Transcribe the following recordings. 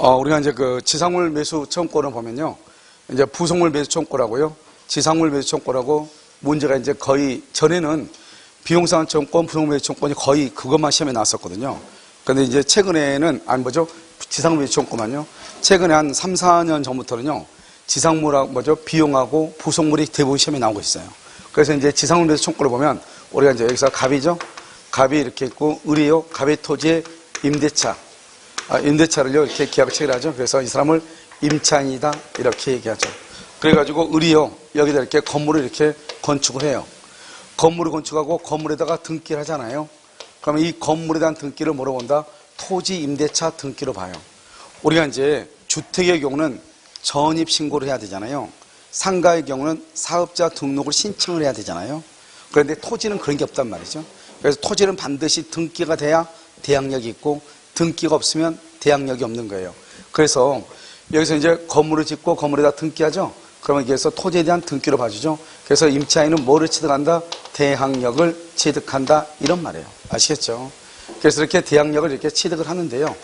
우리가 이제 그 지상물 매수 청구권을 보면요. 이제 부속물 매수 청구권하고요. 지상물 매수 청구권하고 문제가 이제 거의 전에는 비용상환 청구권, 부속물 매수 청구권이 거의 그것만 시험에 나왔었거든요. 근데 이제 최근에는, 지상물 매수 청구권만요. 최근에 한 3, 4년 전부터는요. 지상물하고 비용하고 부속물이 대부분 시험에 나오고 있어요. 그래서 이제 지상물 매수 청구권을 보면 우리가 이제 여기서 갑이죠. 갑이 이렇게 있고 을이요. 갑의 토지의 임대차. 임대차를요, 이렇게 계약을 체결하죠. 그래서 이 사람을 임차인이다, 이렇게 얘기하죠. 그래가지고, 을이요, 여기다 이렇게 건물을 이렇게 건축을 해요. 건물을 건축하고 건물에다가 등기를 하잖아요. 그러면 이 건물에 대한 등기를 뭐로 본다? 토지 임대차 등기로 봐요. 우리가 이제 주택의 경우는 전입신고를 해야 되잖아요. 상가의 경우는 사업자 등록을 신청을 해야 되잖아요. 그런데 토지는 그런 게 없단 말이죠. 그래서 토지는 반드시 등기가 돼야 대항력이 있고, 등기가 없으면 대항력이 없는 거예요. 그래서 여기서 이제 건물을 짓고 건물에다 등기하죠. 그러면 여기서 토지에 대한 등기로 봐주죠. 그래서 임차인은 뭐를 취득한다? 대항력을 취득한다, 이런 말이에요. 아시겠죠? 그래서 이렇게 대항력을 이렇게 취득을 하는데요.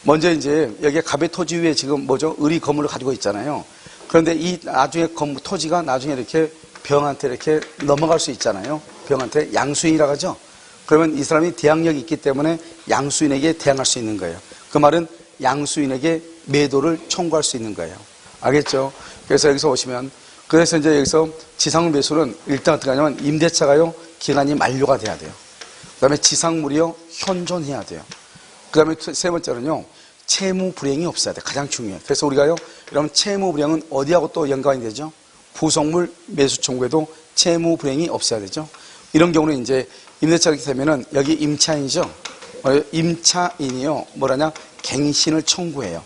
먼저 이제 여기에 갑의 토지 위에 지금 을이 건물을 가지고 있잖아요. 그런데 이 나중에 토지가 나중에 이렇게 병한테 이렇게 넘어갈 수 있잖아요. 병한테 양수인이라고 하죠. 그러면 이 사람이 대항력이 있기 때문에 양수인에게 대항할 수 있는 거예요. 그 말은 양수인에게 매도를 청구할 수 있는 거예요. 알겠죠? 그래서 여기서 보시면, 그래서 이제 여기서 지상물 매수는 일단 어떻게 하냐면 임대차가요, 기간이 만료가 돼야 돼요. 그 다음에 지상물이요, 현존해야 돼요. 그 다음에 세 번째는요, 채무 불이행이 없어야 돼요. 가장 중요해요. 그래서 우리가요, 여러분 채무 불이행은 어디하고 또 연관이 되죠? 부속물 매수 청구에도 채무 불이행이 없어야 되죠. 이런 경우는 이제 임대차가 되면은 여기 임차인이죠. 임차인이요. 뭐라냐? 갱신을 청구해요.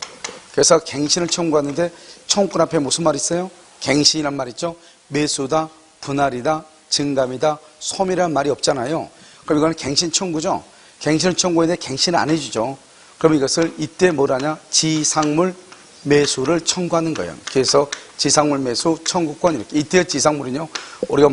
그래서 갱신을 청구하는데 청구권 앞에 무슨 말이 있어요? 갱신이란 말 있죠. 매수다, 분할이다, 증감이다, 소멸이란 말이 없잖아요. 그럼 이거는 갱신 청구죠. 갱신을 청구했는데 갱신을 안 해주죠. 그럼 이것을 이때 뭐라냐? 지상물 매수를 청구하는 거예요. 그래서 지상물 매수 청구권, 이렇게. 이때 지상물은요, 우리가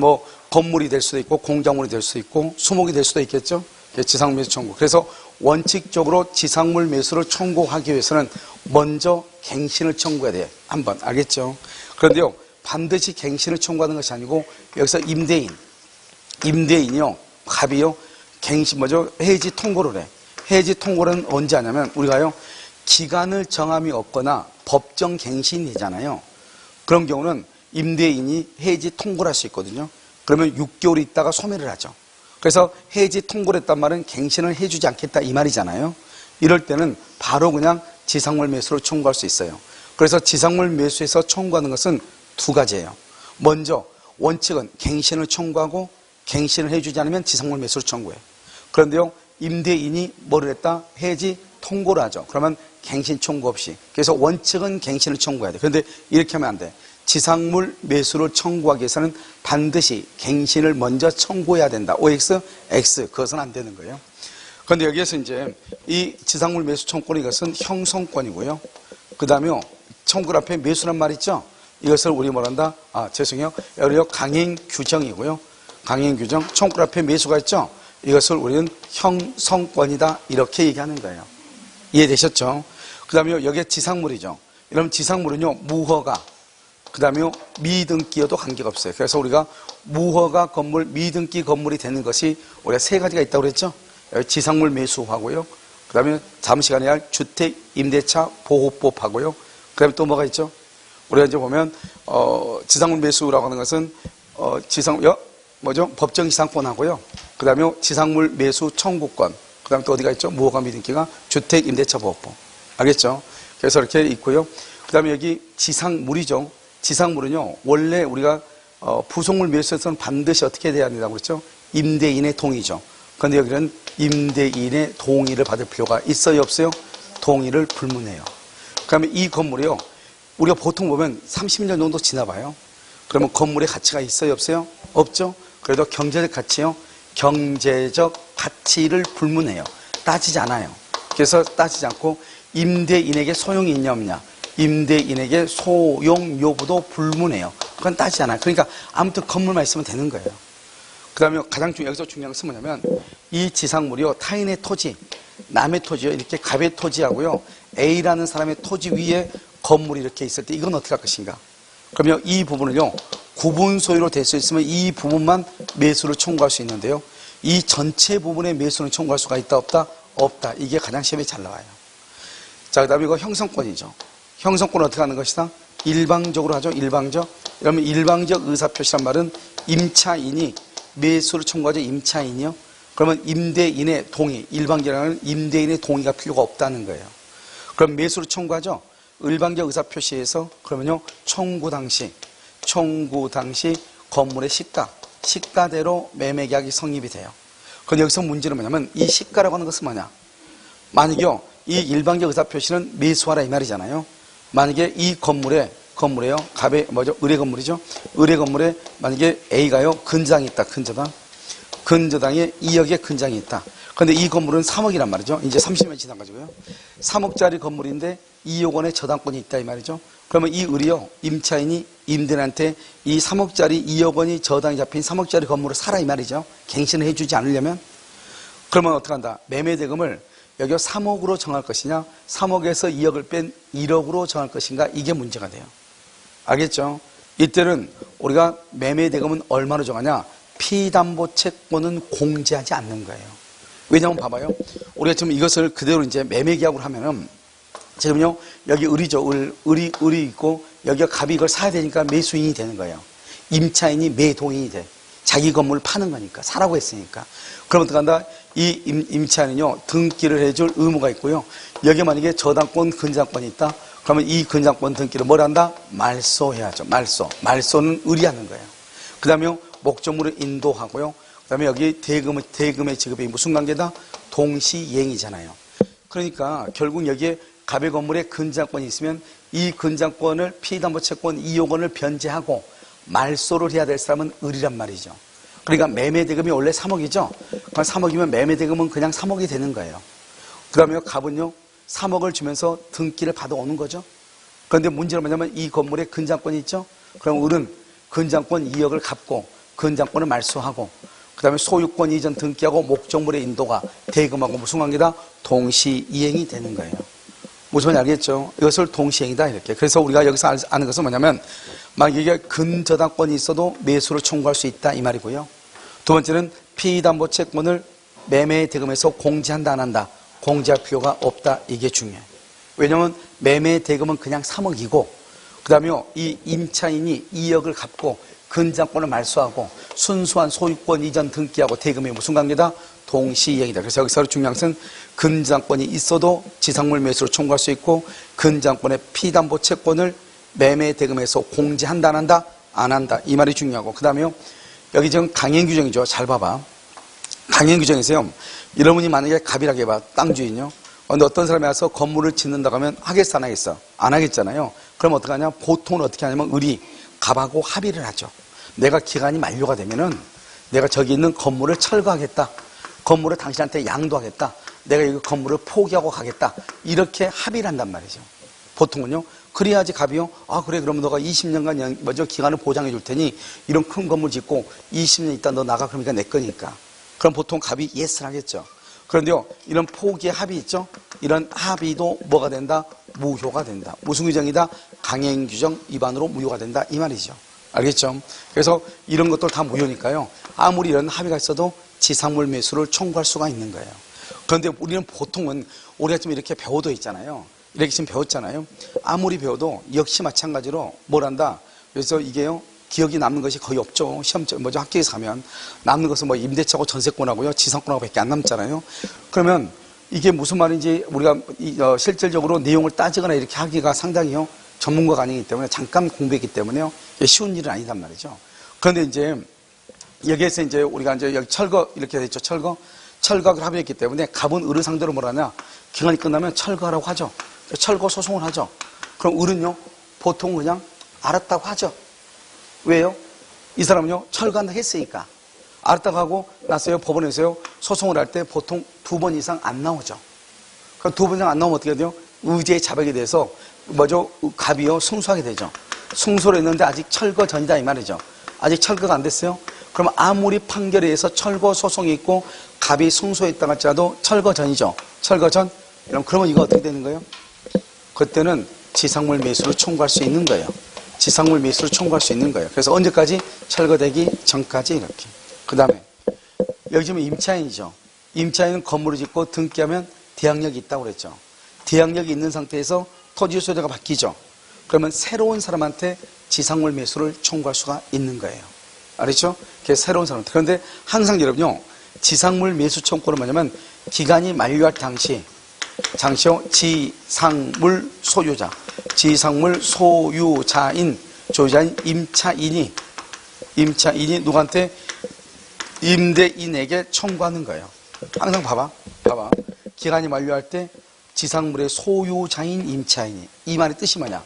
건물이 될 수도 있고 공작물이 될 수도 있고 수목이 될 수도 있겠죠. 지상물 매수 청구. 그래서 원칙적으로 지상물 매수를 청구하기 위해서는 먼저 갱신을 청구해야 돼요. 한번 알겠죠. 그런데요, 반드시 갱신을 청구하는 것이 아니고 여기서 임대인이요, 갑이요, 갱신 해지 통고를 해. 해지 통고는 언제 하냐면 우리가요, 기간을 정함이 없거나 법정 갱신이 되잖아요. 그런 경우는 임대인이 해지 통고를 할 수 있거든요. 그러면 6개월 있다가 소멸을 하죠. 그래서 해지 통고를 했단 말은 갱신을 해주지 않겠다, 이 말이잖아요. 이럴 때는 바로 그냥 지상물 매수를 청구할 수 있어요. 그래서 지상물 매수에서 청구하는 것은 두 가지예요. 먼저 원칙은 갱신을 청구하고 갱신을 해주지 않으면 지상물 매수를 청구해요. 그런데요, 임대인이 뭐를 했다? 해지 통고를 하죠. 그러면 갱신 청구 없이. 그래서 원칙은 갱신을 청구해야 돼. 그런데 이렇게 하면 안 돼. 지상물 매수를 청구하기 위해서는 반드시 갱신을 먼저 청구해야 된다. OX, X. 그것은 안 되는 거예요. 그런데 여기에서 이제 이 지상물 매수 청구권, 이것은 형성권이고요. 그 다음에 청구 앞에 매수란 말 있죠? 이것을 우리 뭐란다? 여기요, 강행 규정이고요. 강행 규정. 청구 앞에 매수가 있죠? 이것을 우리는 형성권이다, 이렇게 얘기하는 거예요. 이해되셨죠? 그 다음에 여기에 지상물이죠. 이러면 지상물은요, 무허가, 그 다음에 미등기여도 관계가 없어요. 그래서 우리가 무허가 건물, 미등기 건물이 되는 것이 우리가 세 가지가 있다고 그랬죠. 지상물 매수하고요. 그 다음에 잠시간에 할 주택 임대차 보호법 하고요. 그 다음에 또 뭐가 있죠? 우리가 이제 보면, 지상물 매수라고 하는 것은, 법정 이상권 하고요. 그 다음에 지상물 매수 청구권. 그 다음에 또 어디가 있죠? 무허가 미등기가 주택 임대차 보호법. 알겠죠? 그래서 이렇게 있고요. 그 다음에 여기 지상물이죠. 지상물은요, 원래 우리가 부속물 매수에서는 반드시 어떻게 돼야 된다고 그랬죠? 임대인의 동의죠. 그런데 여기는 임대인의 동의를 받을 필요가 있어요, 없어요? 동의를 불문해요. 그러면 이 건물이요, 우리가 보통 보면 30년 정도 지나봐요. 그러면 건물의 가치가 있어요, 없어요? 없죠? 그래도 경제적 가치요, 경제적 가치를 불문해요. 따지지 않아요. 그래서 따지지 않고 임대인에게 소용이 있냐 없냐, 임대인에게 소용 여부도 불문해요. 그건 따지지 않아요. 그러니까 아무튼 건물만 있으면 되는 거예요. 그 다음에 가장 여기서 중요한 것은 뭐냐면 이 지상물이요, 타인의 토지, 남의 토지요. 이렇게 갑의 토지하고요. A라는 사람의 토지 위에 건물이 이렇게 있을 때 이건 어떻게 할 것인가? 그러면 이 부분을요. 구분 소유로 될 수 있으면 이 부분만 매수를 청구할 수 있는데요. 이 전체 부분의 매수는 청구할 수가 있다 없다? 없다. 이게 가장 시험에 잘 나와요. 자, 그 다음에 이거 형성권이죠. 형성권은 어떻게 하는 것이다? 일방적으로 하죠. 일방적. 그러면 일방적 의사표시란 말은 임차인이 매수를 청구하죠. 임차인이요. 그러면 임대인의 동의, 일방적이라는 임대인의 동의가 필요가 없다는 거예요. 그럼 매수를 청구하죠. 일방적 의사표시에서 그러면요. 청구 당시 건물의 시가대로 매매계약이 성립이 돼요. 그런데 여기서 문제는 뭐냐면 이 시가라고 하는 것은 뭐냐? 만약에요. 이 일방적 의사표시는 매수하라 이 말이잖아요. 만약에 이 건물에요. 갑의 의뢰 건물이죠. 의뢰 건물에 만약에 A가요. 근저당이 있다. 근저당에 2억의 근저당이 있다. 그런데 이 건물은 3억이란 말이죠. 이제 30년 지나가지고요. 3억짜리 건물인데 2억 원의 저당권이 있다 이 말이죠. 그러면 이 의뢰요. 임차인이 임대인한테 이 3억짜리 2억 원이 저당이 잡힌 3억짜리 건물을 사라 이 말이죠. 갱신을 해주지 않으려면. 그러면 어떻게 한다? 매매 대금을 여기 3억으로 정할 것이냐 3억에서 2억을 뺀 1억으로 정할 것인가 이게 문제가 돼요. 알겠죠? 이때는 우리가 매매 대금은 얼마로 정하냐 피담보 채권은 공제하지 않는 거예요. 왜냐하면 봐봐요. 우리가 지금 이것을 그대로 이제 매매 계약으로 하면은 지금요 여기 을이죠. 을이 있고 여기가 갑이 이걸 사야 되니까 매수인이 되는 거예요. 임차인이 매도인이 돼. 자기 건물을 파는 거니까 사라고 했으니까. 그럼 어떻게 한다? 이 임차인은요 등기를 해줄 의무가 있고요. 여기 만약에 저당권 근저당권이 있다. 그러면 이 근저당권 등기를 뭘 한다? 말소해야죠. 말소는 의리하는 거예요. 그 다음에 목적물을 인도하고요. 그 다음에 여기 대금의 지급이 무슨 관계다? 동시이행이잖아요. 그러니까 결국 여기에 갑의 건물에 근저당권이 있으면 이 근저당권을 피담보채권 2억 원을 변제하고 말소를 해야 될 사람은 을이란 말이죠. 그러니까 매매대금이 원래 3억이죠. 그럼 3억이면 매매대금은 그냥 3억이 되는 거예요. 그 다음에 갑은요 3억을 주면서 등기를 받아오는 거죠. 그런데 문제는 뭐냐면 이 건물에 근저당권이 있죠. 그럼 을은 근저당권 2억을 갚고 근저당권을 말소하고 그 다음에 소유권 이전 등기하고 목적물의 인도가 대금하고 무슨 관계다? 동시이행이 되는 거예요. 무슨 말인지 알겠죠? 이것을 동시행이다 이렇게. 그래서 우리가 여기서 아는 것은 뭐냐면 만약에 근저당권이 있어도 매수를 청구할 수 있다 이 말이고요. 두 번째는 피담보 채권을 매매 대금에서 공제한다 안 한다. 공제할 필요가 없다 이게 중요해요. 왜냐하면 매매 대금은 그냥 3억이고 그 다음에 이 임차인이 2억을 갚고 근저당권을 말소하고 순수한 소유권 이전 등기하고 대금이 무슨 관계다? 동시이행이다. 그래서 여기서 중요한 것은 근저당권이 있어도 지상물 매수로 청구할 수 있고 근저당권의 피담보 채권을 매매 대금에서 공제한다 안 한다? 안 한다. 이 말이 중요하고 그 다음에요. 여기 지금 강행 규정이죠. 잘 봐봐. 강행 규정에서요. 여러분이 만약에 갑이라고 해봐. 땅 주인요. 근데 어떤 사람이 와서 건물을 짓는다고 하면 하겠어 안 하겠어? 안 하겠잖아요. 그럼 어떻게 하냐? 보통은 어떻게 하냐면 을이 갑하고 합의를 하죠. 내가 기간이 만료가 되면은 내가 저기 있는 건물을 철거하겠다. 건물을 당신한테 양도하겠다. 내가 이 건물을 포기하고 가겠다. 이렇게 합의를 한단 말이죠. 보통은요. 그래야지 갑이요. 아 그래 그러면 너가 20년간 기간을 보장해 줄 테니 이런 큰 건물 짓고 20년 있다 너 나가 그러니까 내 거니까. 그럼 보통 갑이 예스를 하겠죠. 그런데요. 이런 포기의 합의 있죠. 이런 합의도 뭐가 된다? 무효가 된다. 무슨 규정이다? 강행 규정 위반으로 무효가 된다 이 말이죠. 알겠죠? 그래서 이런 것들 다 무효니까요. 아무리 이런 합의가 있어도 지상물 매수를 청구할 수가 있는 거예요. 그런데 우리는 보통은 우리가 지금 이렇게 배워도 있잖아요. 이렇게 지금 배웠잖아요. 아무리 배워도 역시 마찬가지로 뭘 한다. 그래서 이게요. 기억이 남는 것이 거의 없죠. 학교에서 가면 남는 것은 뭐 임대차고 전세권하고요. 지상권하고 밖에 안 남잖아요. 그러면 이게 무슨 말인지 우리가 실질적으로 내용을 따지거나 이렇게 하기가 상당히요. 전문가가 아니기 때문에 잠깐 공부했기 때문에요. 쉬운 일은 아니단 말이죠. 그런데 이제 여기에서 이제 우리가 이제 여기 철거 이렇게 됐죠. 철거를 합의했기 때문에 갑은 을을 상대로 뭐라냐. 기간이 끝나면 철거하라고 하죠. 철거 소송을 하죠. 그럼 을은요. 보통 그냥 알았다고 하죠. 왜요? 이 사람은요. 철거한다고 했으니까. 알았다고 하고 났어요. 법원에서요. 소송을 할 때 보통 2번 이상 안 나오죠. 그럼 2번 이상 안 나오면 어떻게 돼요? 의제의 자백에 대해서 갑이요. 승소하게 되죠. 승소를 했는데 아직 철거 전이다 이 말이죠. 아직 철거가 안 됐어요. 그럼 아무리 판결에 의해서 철거 소송이 있고 갑이 승소했다 할지라도 철거 전이죠. 철거 전? 그러면 이거 어떻게 되는 거예요? 그때는 지상물 매수를 청구할 수 있는 거예요. 지상물 매수를 청구할 수 있는 거예요. 그래서 언제까지? 철거되기 전까지 이렇게. 그 다음에 여기 지금 임차인이죠. 임차인은 건물을 짓고 등기하면 대항력이 있다고 그랬죠. 대항력이 있는 상태에서 토지 소유자가 바뀌죠. 그러면 새로운 사람한테 지상물 매수를 청구할 수가 있는 거예요. 알았죠? 그래서 새로운 사람한테. 그런데 항상 여러분요, 지상물 매수 청구는 뭐냐면 기간이 만료할 당시요 지상물 소유자, 지상물 소유자인 임차인이 누구한테? 임대인에게 청구하는 거예요. 항상 봐봐. 기간이 만료할 때 지상물의 소유자인 임차인이. 이 말의 뜻이 뭐냐?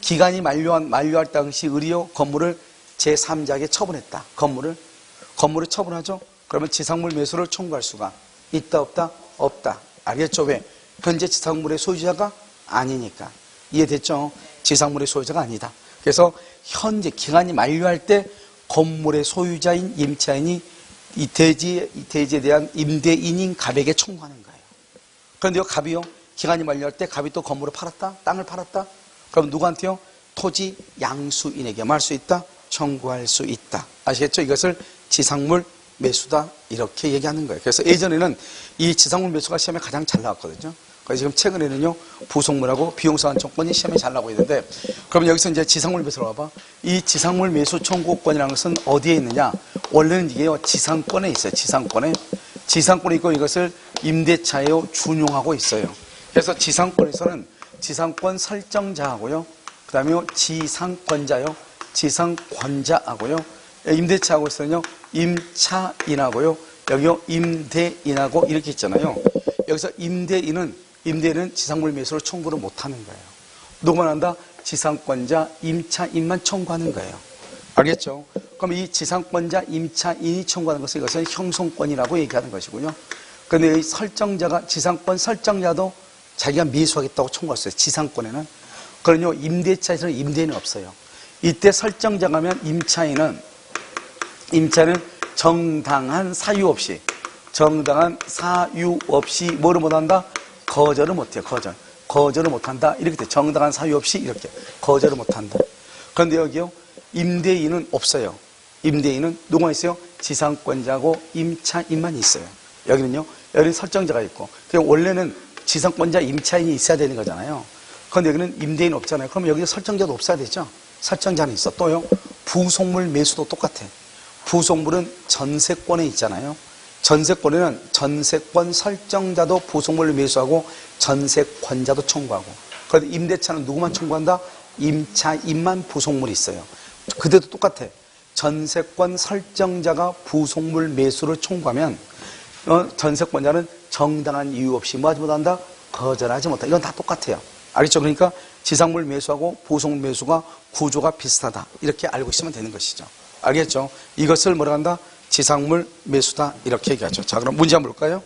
기간이 만료할 당시 의리요 건물을 제3자에게 처분했다. 건물을 처분하죠? 그러면 지상물 매수를 청구할 수가 있다, 없다? 없다. 알겠죠? 왜? 현재 지상물의 소유자가 아니니까. 이해됐죠? 지상물의 소유자가 아니다. 그래서 현재 기간이 만료할 때 건물의 소유자인 임차인이 이 대지에 대한 임대인인 갑에게 청구하는 거예요. 그런데 이 갑이요, 기간이 만료할 때 갑이 또 건물을 팔았다? 땅을 팔았다? 그럼 누구한테요? 토지 양수인에게 말 수 있다? 청구할 수 있다. 아시겠죠? 이것을 지상물 매수다 이렇게 얘기하는 거예요. 그래서 예전에는 이 지상물 매수가 시험에 가장 잘 나왔거든요. 그래서 지금 최근에는요, 부속물하고 비용상환 청구권이 시험에 잘 나오고 있는데, 그러면 여기서 이제 지상물 매수로 와봐. 이 지상물 매수 청구권이라는 것은 어디에 있느냐? 원래는 이게요, 지상권에 있어요. 지상권에 있고 이것을 임대차에요 준용하고 있어요. 그래서 지상권에서는 지상권 설정자하고요, 그 다음에 지상권자하고요, 임대차하고 있어요, 임차인하고요, 여기요, 임대인하고 이렇게 있잖아요. 여기서 임대인은 지상물 매수를 청구를 못하는 거예요. 누구만 한다? 지상권자, 임차인만 청구하는 거예요. 알겠죠? 그럼 이 지상권자, 임차인이 청구하는 것을 이것은 형성권이라고 얘기하는 것이고요. 그런데 이 지상권 설정자도 자기가 매수하겠다고 청구할 수 있어요. 지상권에는. 그러면요, 임대차에서는 임대인은 없어요. 이때 설정자가 하면 임차인은 정당한 사유 없이 뭐를 못한다? 거절을 못해요. 거절을 못한다. 이렇게 돼. 정당한 사유 없이 이렇게 거절을 못한다. 그런데 여기요, 임대인은 없어요. 임대인은 누가 있어요? 지상권자고 임차인만 있어요. 여기는요, 여기 설정자가 있고. 원래는 지상권자, 임차인이 있어야 되는 거잖아요. 그런데 여기는 임대인 없잖아요. 그럼 여기 설정자도 없어야 되죠. 설정자는 있어. 또요, 부속물 매수도 똑같아. 부속물은 전세권에 있잖아요. 전세권에는 전세권 설정자도 부속물을 매수하고 전세권자도 청구하고. 그런데 임대차는 누구만 청구한다? 임차인만 부속물이 있어요. 그때도 똑같아. 전세권 설정자가 부속물 매수를 청구하면 전세권자는 정당한 이유 없이 뭐 하지 못한다? 거절하지 못한다. 이건 다 똑같아요. 알겠죠? 그러니까 지상물 매수하고 부속물 매수가 구조가 비슷하다. 이렇게 알고 있으면 되는 것이죠. 알겠죠? 이것을 뭐라 한다? 지상물 매수다. 이렇게 얘기하죠. 자, 그럼 문제 한번 볼까요?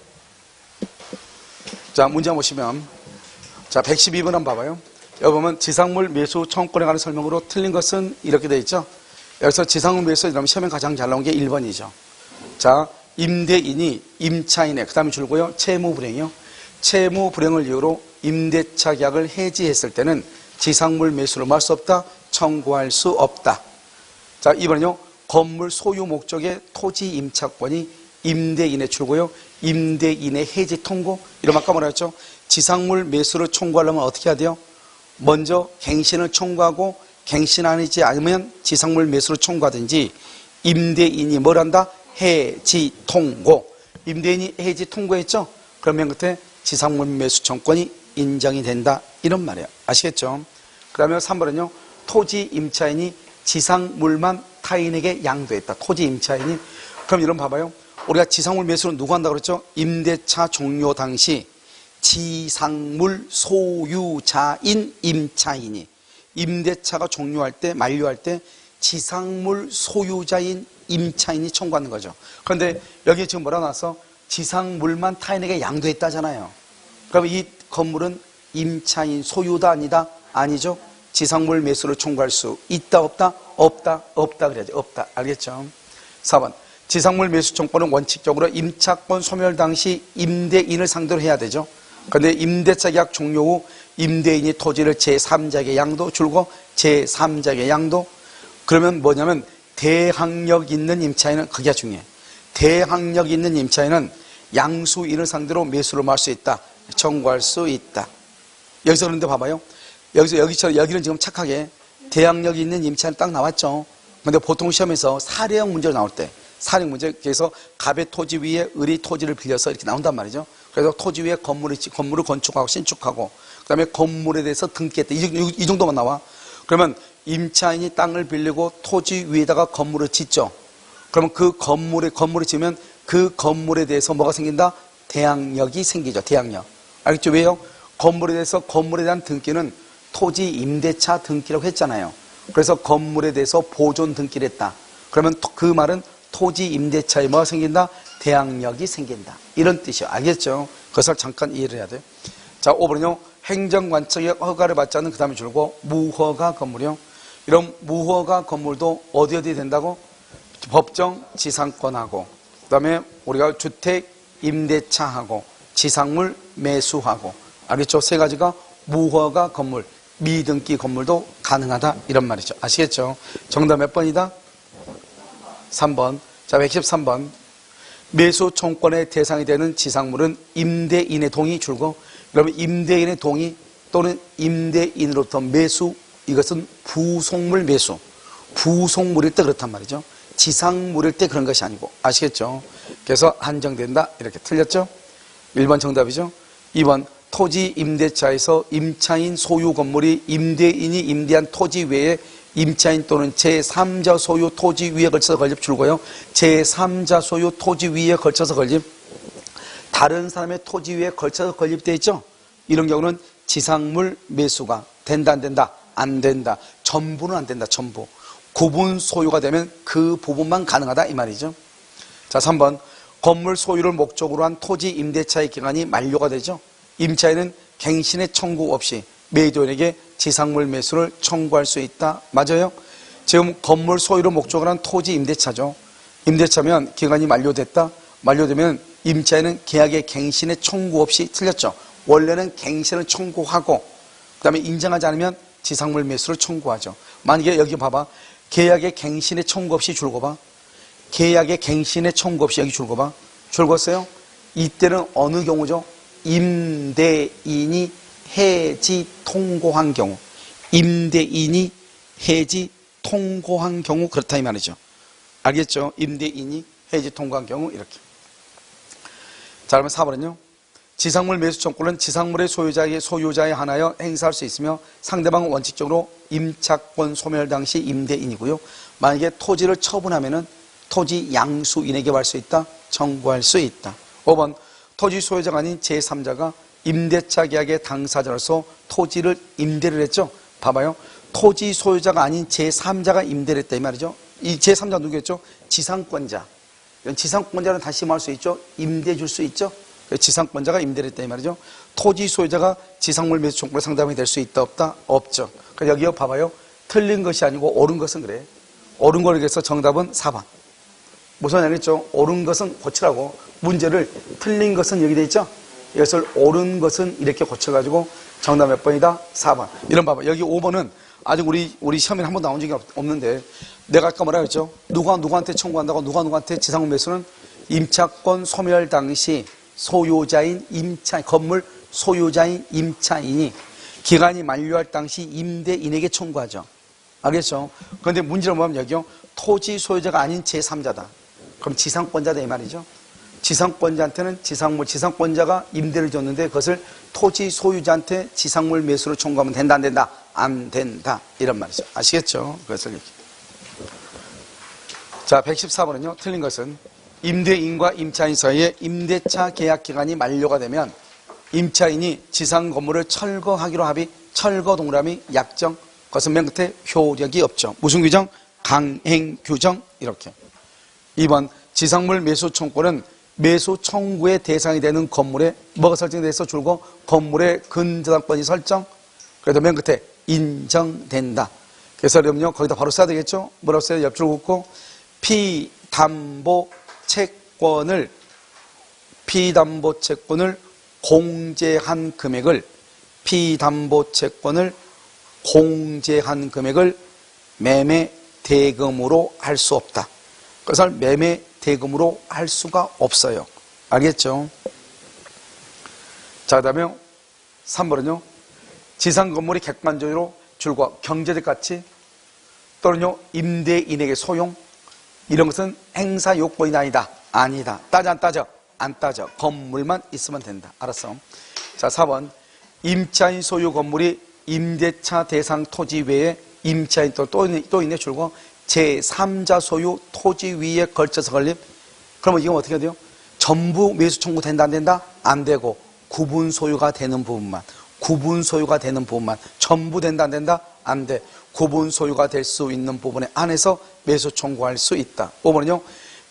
자, 문제 한번 보시면, 자, 112번 한번 봐봐요. 여기 보면 지상물 매수 청구권에 관한 설명으로 틀린 것은 이렇게 되어 있죠. 여기서 지상물 매수 이러면 시험에 가장 잘 나온 게 1번이죠. 자, 임대인이 임차인의, 그 다음에 줄고요, 채무불이행이요. 채무불이행을 이유로 임대차 계약을 해지했을 때는 지상물 매수를 뭐 할 수 없다? 청구할 수 없다. 자, 2번은요, 건물 소유 목적의 토지 임차권이 임대인의 줄고요, 임대인의 해지 통고. 이러면 아까 뭐라 했죠? 지상물 매수를 청구하려면 어떻게 해야 돼요? 먼저 갱신을 청구하고, 갱신 아니지 않으면 지상물 매수를 청구하든지, 임대인이 뭘 한다? 해지 통고. 임대인이 해지 통고했죠? 그러면 그때 지상물 매수 청구권이 인정이 된다. 이런 말이에요. 아시겠죠? 그 다음에 3번은요, 토지 임차인이 지상물만 타인에게 양도했다. 토지 임차인이. 그럼 이런 봐봐요. 우리가 지상물 매수는 누구 한다고 그랬죠? 임대차 종료 당시 지상물 소유자인 임차인이, 임대차가 종료할 때, 만료할 때 지상물 소유자인 임차인이 청구하는 거죠. 그런데 여기 지금 뭐라 나왔어? 지상물만 타인에게 양도했다잖아요. 그럼 이 건물은 임차인 소유다, 아니다? 아니죠? 지상물 매수를 청구할 수 있다, 없다? 없다, 없다 그래야지. 없다. 알겠죠? 4번. 지상물 매수 청구는 원칙적으로 임차권 소멸 당시 임대인을 상대로 해야 되죠. 그런데 임대차 계약 종료 후 임대인이 토지를 제3자에게 양도 줄고 제3자에게 양도, 그러면 뭐냐면 대항력 있는 임차인은, 그게 중요해. 대항력 있는 임차인은 양수인을 상대로 매수를 할 수 있다, 청구할 수 있다. 여기서 그런데 봐봐요. 여기는 지금 착하게 대항력 있는 임차인 딱 나왔죠. 근데 보통 시험에서 사례형 문제로 나올 때, 사례형 문제, 그래서 갑의 토지 위에 을이 토지를 빌려서 이렇게 나온단 말이죠. 그래서 토지 위에 건물을 건축하고 신축하고, 그 다음에 건물에 대해서 등기했다. 이 정도만 나와. 그러면 임차인이 땅을 빌리고 토지 위에다가 건물을 짓죠. 그러면 그 건물을 지으면 그 건물에 대해서 뭐가 생긴다? 대항력이 생기죠. 대항력. 알겠죠? 왜요? 건물에 대한 등기는 토지 임대차 등기라고 했잖아요. 그래서 건물에 대해서 보존 등기를 했다. 그러면 그 말은 토지 임대차에 뭐가 생긴다? 대항력이 생긴다. 이런 뜻이에요. 알겠죠? 그것을 잠깐 이해를 해야 돼요. 자, 5번은요. 행정관청의 허가를 받지 않는 그 다음에 줄고 무허가 건물이요. 이런 무허가 건물도 어디 된다고? 법정 지상권하고, 그 다음에 우리가 주택 임대차하고 지상물 매수하고, 알겠죠? 세 가지가 무허가 건물, 미등기 건물도 가능하다, 이런 말이죠. 아시겠죠? 정답 몇 번이다? 3번. 자, 113번. 매수 청권의 대상이 되는 지상물은 임대인의 동의 줄고, 그러면 임대인의 동의 또는 임대인으로부터 매수, 이것은 부속물 매수. 부속물일 때 그렇단 말이죠. 지상물일 때 그런 것이 아니고. 아시겠죠? 그래서 한정된다. 이렇게 틀렸죠? 1번 정답이죠? 2번. 토지 임대차에서 임차인 소유 건물이 임대인이 임대한 토지 외에 임차인 또는 제3자 소유 토지 위에 걸쳐서 건립 줄고요. 제3자 소유 토지 위에 걸쳐서 건립. 다른 사람의 토지 위에 걸쳐서 건립되어 있죠? 이런 경우는 지상물 매수가 된다, 안 된다? 안 된다. 전부는 안 된다, 전부. 구분 소유가 되면 그 부분만 가능하다, 이 말이죠. 자, 3번. 건물 소유를 목적으로 한 토지 임대차의 기간이 만료가 되죠. 임차인은 갱신의 청구 없이 매도인에게 지상물 매수를 청구할 수 있다. 맞아요? 지금 건물 소유를 목적으로 한 토지 임대차죠. 임대차면 기간이 만료됐다. 만료되면 임차인은 계약의 갱신의 청구 없이, 틀렸죠? 원래는 갱신을 청구하고 그 다음에 인정하지 않으면 지상물 매수를 청구하죠. 만약에 여기 봐봐. 계약의 갱신의 청구 없이 줄거 봐. 계약의 갱신의 청구 없이 여기 줄거 봐. 줄었어요? 이때는 어느 경우죠? 임대인이 해지 통고한 경우. 임대인이 해지 통고한 경우, 그렇다 이 말이죠. 알겠죠? 임대인이 해지 통고한 경우, 이렇게. 자, 그러면 4번은요. 지상물 매수 청구는 지상물의 소유자에 한하여 행사할 수 있으며 상대방은 원칙적으로 임차권 소멸 당시 임대인이고요. 만약에 토지를 처분하면은 토지 양수인에게 할 수 있다, 청구할 수 있다. 5번. 토지 소유자가 아닌 제3자가 임대차 계약의 당사자로서 토지를 임대를 했죠. 봐봐요. 토지 소유자가 아닌 제3자가 임대를 했다, 이 말이죠. 이 제3자가 누구겠죠? 지상권자. 지상권자는 다시 말할 수 있죠. 임대해 줄 수 있죠. 지상권자가 임대를 했다, 이 말이죠. 토지 소유자가 지상물 매수 청구를 상담이 될 수 있다, 없다? 없죠. 그러니까 여기 봐봐요. 틀린 것이 아니고 옳은 것은 그래. 옳은 거를 위해서 정답은 4번. 무슨 말이겠죠? 옳은 것은 고치라고. 문제를 틀린 것은 여기 돼 있죠? 이것을 옳은 것은 이렇게 고쳐가지고 정답 몇 번이다? 4번. 이런 봐봐. 여기 5번은 아직 우리 시험에 한 번도 나온 적이 없는데, 내가 아까 뭐라 그랬죠? 누구한테 청구한다고, 누구한테 지상물 매수는 임차권 소멸 당시 소유자인 건물 소유자인 임차인이 기간이 만료할 당시 임대인에게 청구하죠. 알겠죠? 그런데 문제를 보면 여기요. 토지 소유자가 아닌 제3자다. 그럼 지상권자다, 이 말이죠. 지상권자한테는 지상권자가 임대를 줬는데 그것을 토지 소유자한테 지상물 매수로 청구하면 된다, 안 된다? 안 된다. 이런 말이죠. 아시겠죠? 그것을 이렇게. 자, 114번은요. 틀린 것은 임대인과 임차인 사이에 임대차 계약 기간이 만료가 되면 임차인이 지상 건물을 철거하기로 합의, 철거 동그라미 약정, 그것은 맨 끝에 효력이 없죠. 무슨 규정? 강행 규정. 이렇게. 2번. 지상물 매수 청구는 매수 청구의 대상이 되는 건물에 뭐가 설정되어 있어? 줄고 건물의 근저당권이 설정. 그래도 맨 끝에 인정된다. 그래서 그러면요 거기다 바로 써야 되겠죠? 뭐라고 써야 옆줄 긋고 피담보 채권을 공제한 금액을 피담보채권을 공제한 금액을 매매 대금으로 할 수 없다. 그것을 매매 대금으로 할 수가 없어요. 알겠죠? 자, 그다음에 3번은요. 지상 건물이 객관적으로 줄과 경제적 가치 또는요 임대인에게 소용 이런 것은 행사 요건이 아니다. 아니다. 따져 안 따져? 안 따져. 건물만 있으면 된다. 알았어? 자, 4번. 임차인 소유 건물이 임대차 대상 토지 외에 임차인 또 있네 줄고 제3자 소유 토지 위에 걸쳐서 건립. 그러면 이건 어떻게 돼요? 전부 매수 청구 된다 안 된다? 안 되고 구분 소유가 되는 부분만 전부 된다 안 된다? 안 돼. 구분 소유가 될 수 있는 부분에 한해서 매수 청구할 수 있다. 5번은요.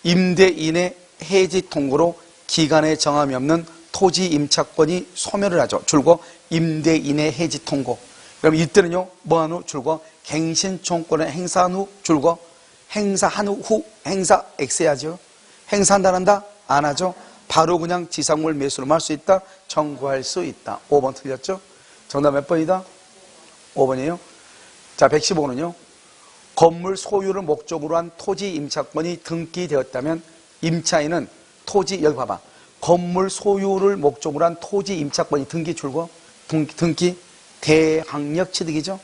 임대인의 해지 통고로 기간에 정함이 없는 토지 임차권이 소멸을 하죠. 줄고 임대인의 해지 통고. 그럼 이때는요. 뭐한 후? 줄고 갱신 청구권을 행사한 후? 줄고 행사한 후 행사 X 해야죠. 행사한다 한다? 안 하죠. 바로 그냥 지상물 매수로 할 수 있다. 청구할 수 있다. 5번 틀렸죠? 정답 몇 번이다? 5번이에요. 자, 115번은요. 건물 소유를 목적으로 한 토지 임차권이 등기되었다면 임차인은 토지, 여기 봐봐. 건물 소유를 목적으로 한 토지 임차권이 등기 줄고 등기 대항력 취득이죠.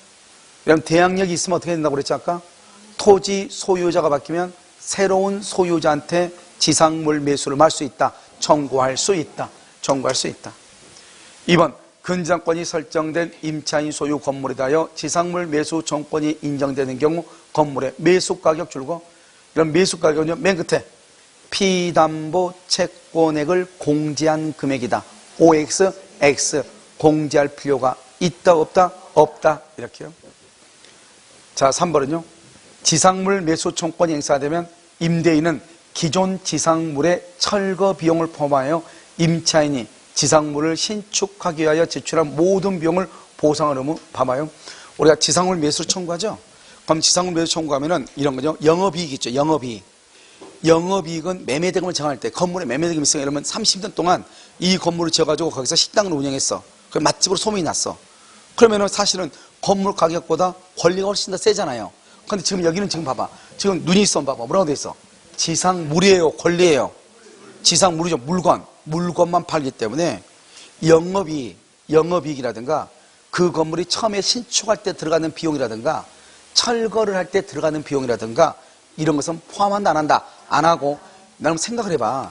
그럼 대항력이 있으면 어떻게 된다고 그랬지 아까? 토지 소유자가 바뀌면 새로운 소유자한테 지상물 매수를 할 수 있다. 청구할 수 있다. 2번. 근저당권이 설정된 임차인 소유 건물에 대하여 지상물 매수 정권이 인정되는 경우 건물의 매수가격 줄고 이런 매수가격은요. 맨 끝에 피담보 채권액을 공제한 금액이다. OX, X 공제할 필요가 있다 없다? 없다. 이렇게요. 자, 3번은요. 지상물 매수 청권이 행사되면 임대인은 기존 지상물의 철거 비용을 포함하여 임차인이 지상물을 신축하기 위하여 지출한 모든 비용을 보상하려면 봐봐요. 우리가 지상물 매수 청구하죠. 그럼 지상물 매수 청구하면은 이런 거죠. 영업이익 있죠. 영업이익은 매매대금을 정할 때 건물에 매매대금이 있으면 이러면 30년 동안 이 건물을 지어가지고 거기서 식당을 운영했어. 그 맛집으로 소문이 났어. 그러면은 사실은 건물 가격보다 권리가 훨씬 더 세잖아요. 근데 지금 여기는 지금 봐봐. 지금 눈이 있어 봐봐. 뭐라고 돼 있어? 지상물이에요, 권리예요? 지상물이죠. 물건만 팔기 때문에 영업이익이라든가 그 건물이 처음에 신축할 때 들어가는 비용이라든가 철거를 할 때 들어가는 비용이라든가 이런 것은 포함한다 안 한다? 안 하고. 나는 생각을 해봐.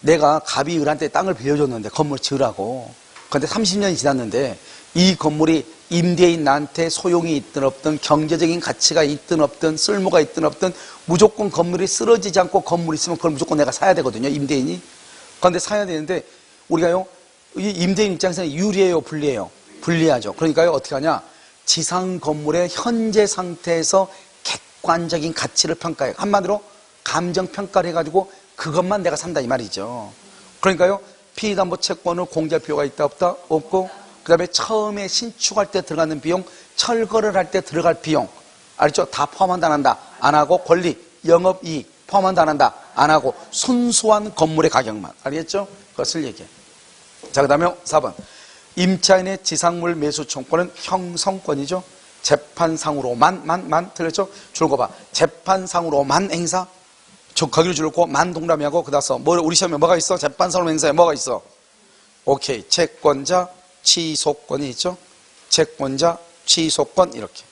내가 갑이 을한테 땅을 빌려줬는데 건물 지으라고. 그런데 30년이 지났는데 이 건물이 임대인 나한테 소용이 있든 없든 경제적인 가치가 있든 없든 쓸모가 있든 없든 무조건 건물이 쓰러지지 않고 건물이 있으면 그걸 무조건 내가 사야 되거든요. 임대인이. 그런데 사야 되는데 우리가요. 이 임대인 입장에서는 유리해요? 불리해요? 불리하죠. 그러니까요. 어떻게 하냐. 지상 건물의 현재 상태에서 객관적인 가치를 평가해요. 한마디로 감정평가를 해가지고 그것만 내가 산다 이 말이죠. 그러니까요. 피담보 채권을 공제할 필요가 있다 없다? 없고 그 다음에 처음에 신축할 때 들어가는 비용, 철거를 할 때 들어갈 비용 알죠? 다 포함한다 안 한다? 안 하고 권리, 영업이익 포함한다 안 한다? 안 하고 순수한 건물의 가격만 알겠죠? 그것을 얘기해. 자, 그 다음에 4번 임차인의 지상물 매수 청구권은 형성권이죠. 재판상으로만 틀렸죠? 줄거 봐. 재판상으로만 행사 거기를 줄고 만 동그라미하고 그다서 우리 시험에 뭐가 있어? 재판상으로 행사에 뭐가 있어? 오케이. 채권자 취소권이 있죠. 채권자 취소권 이렇게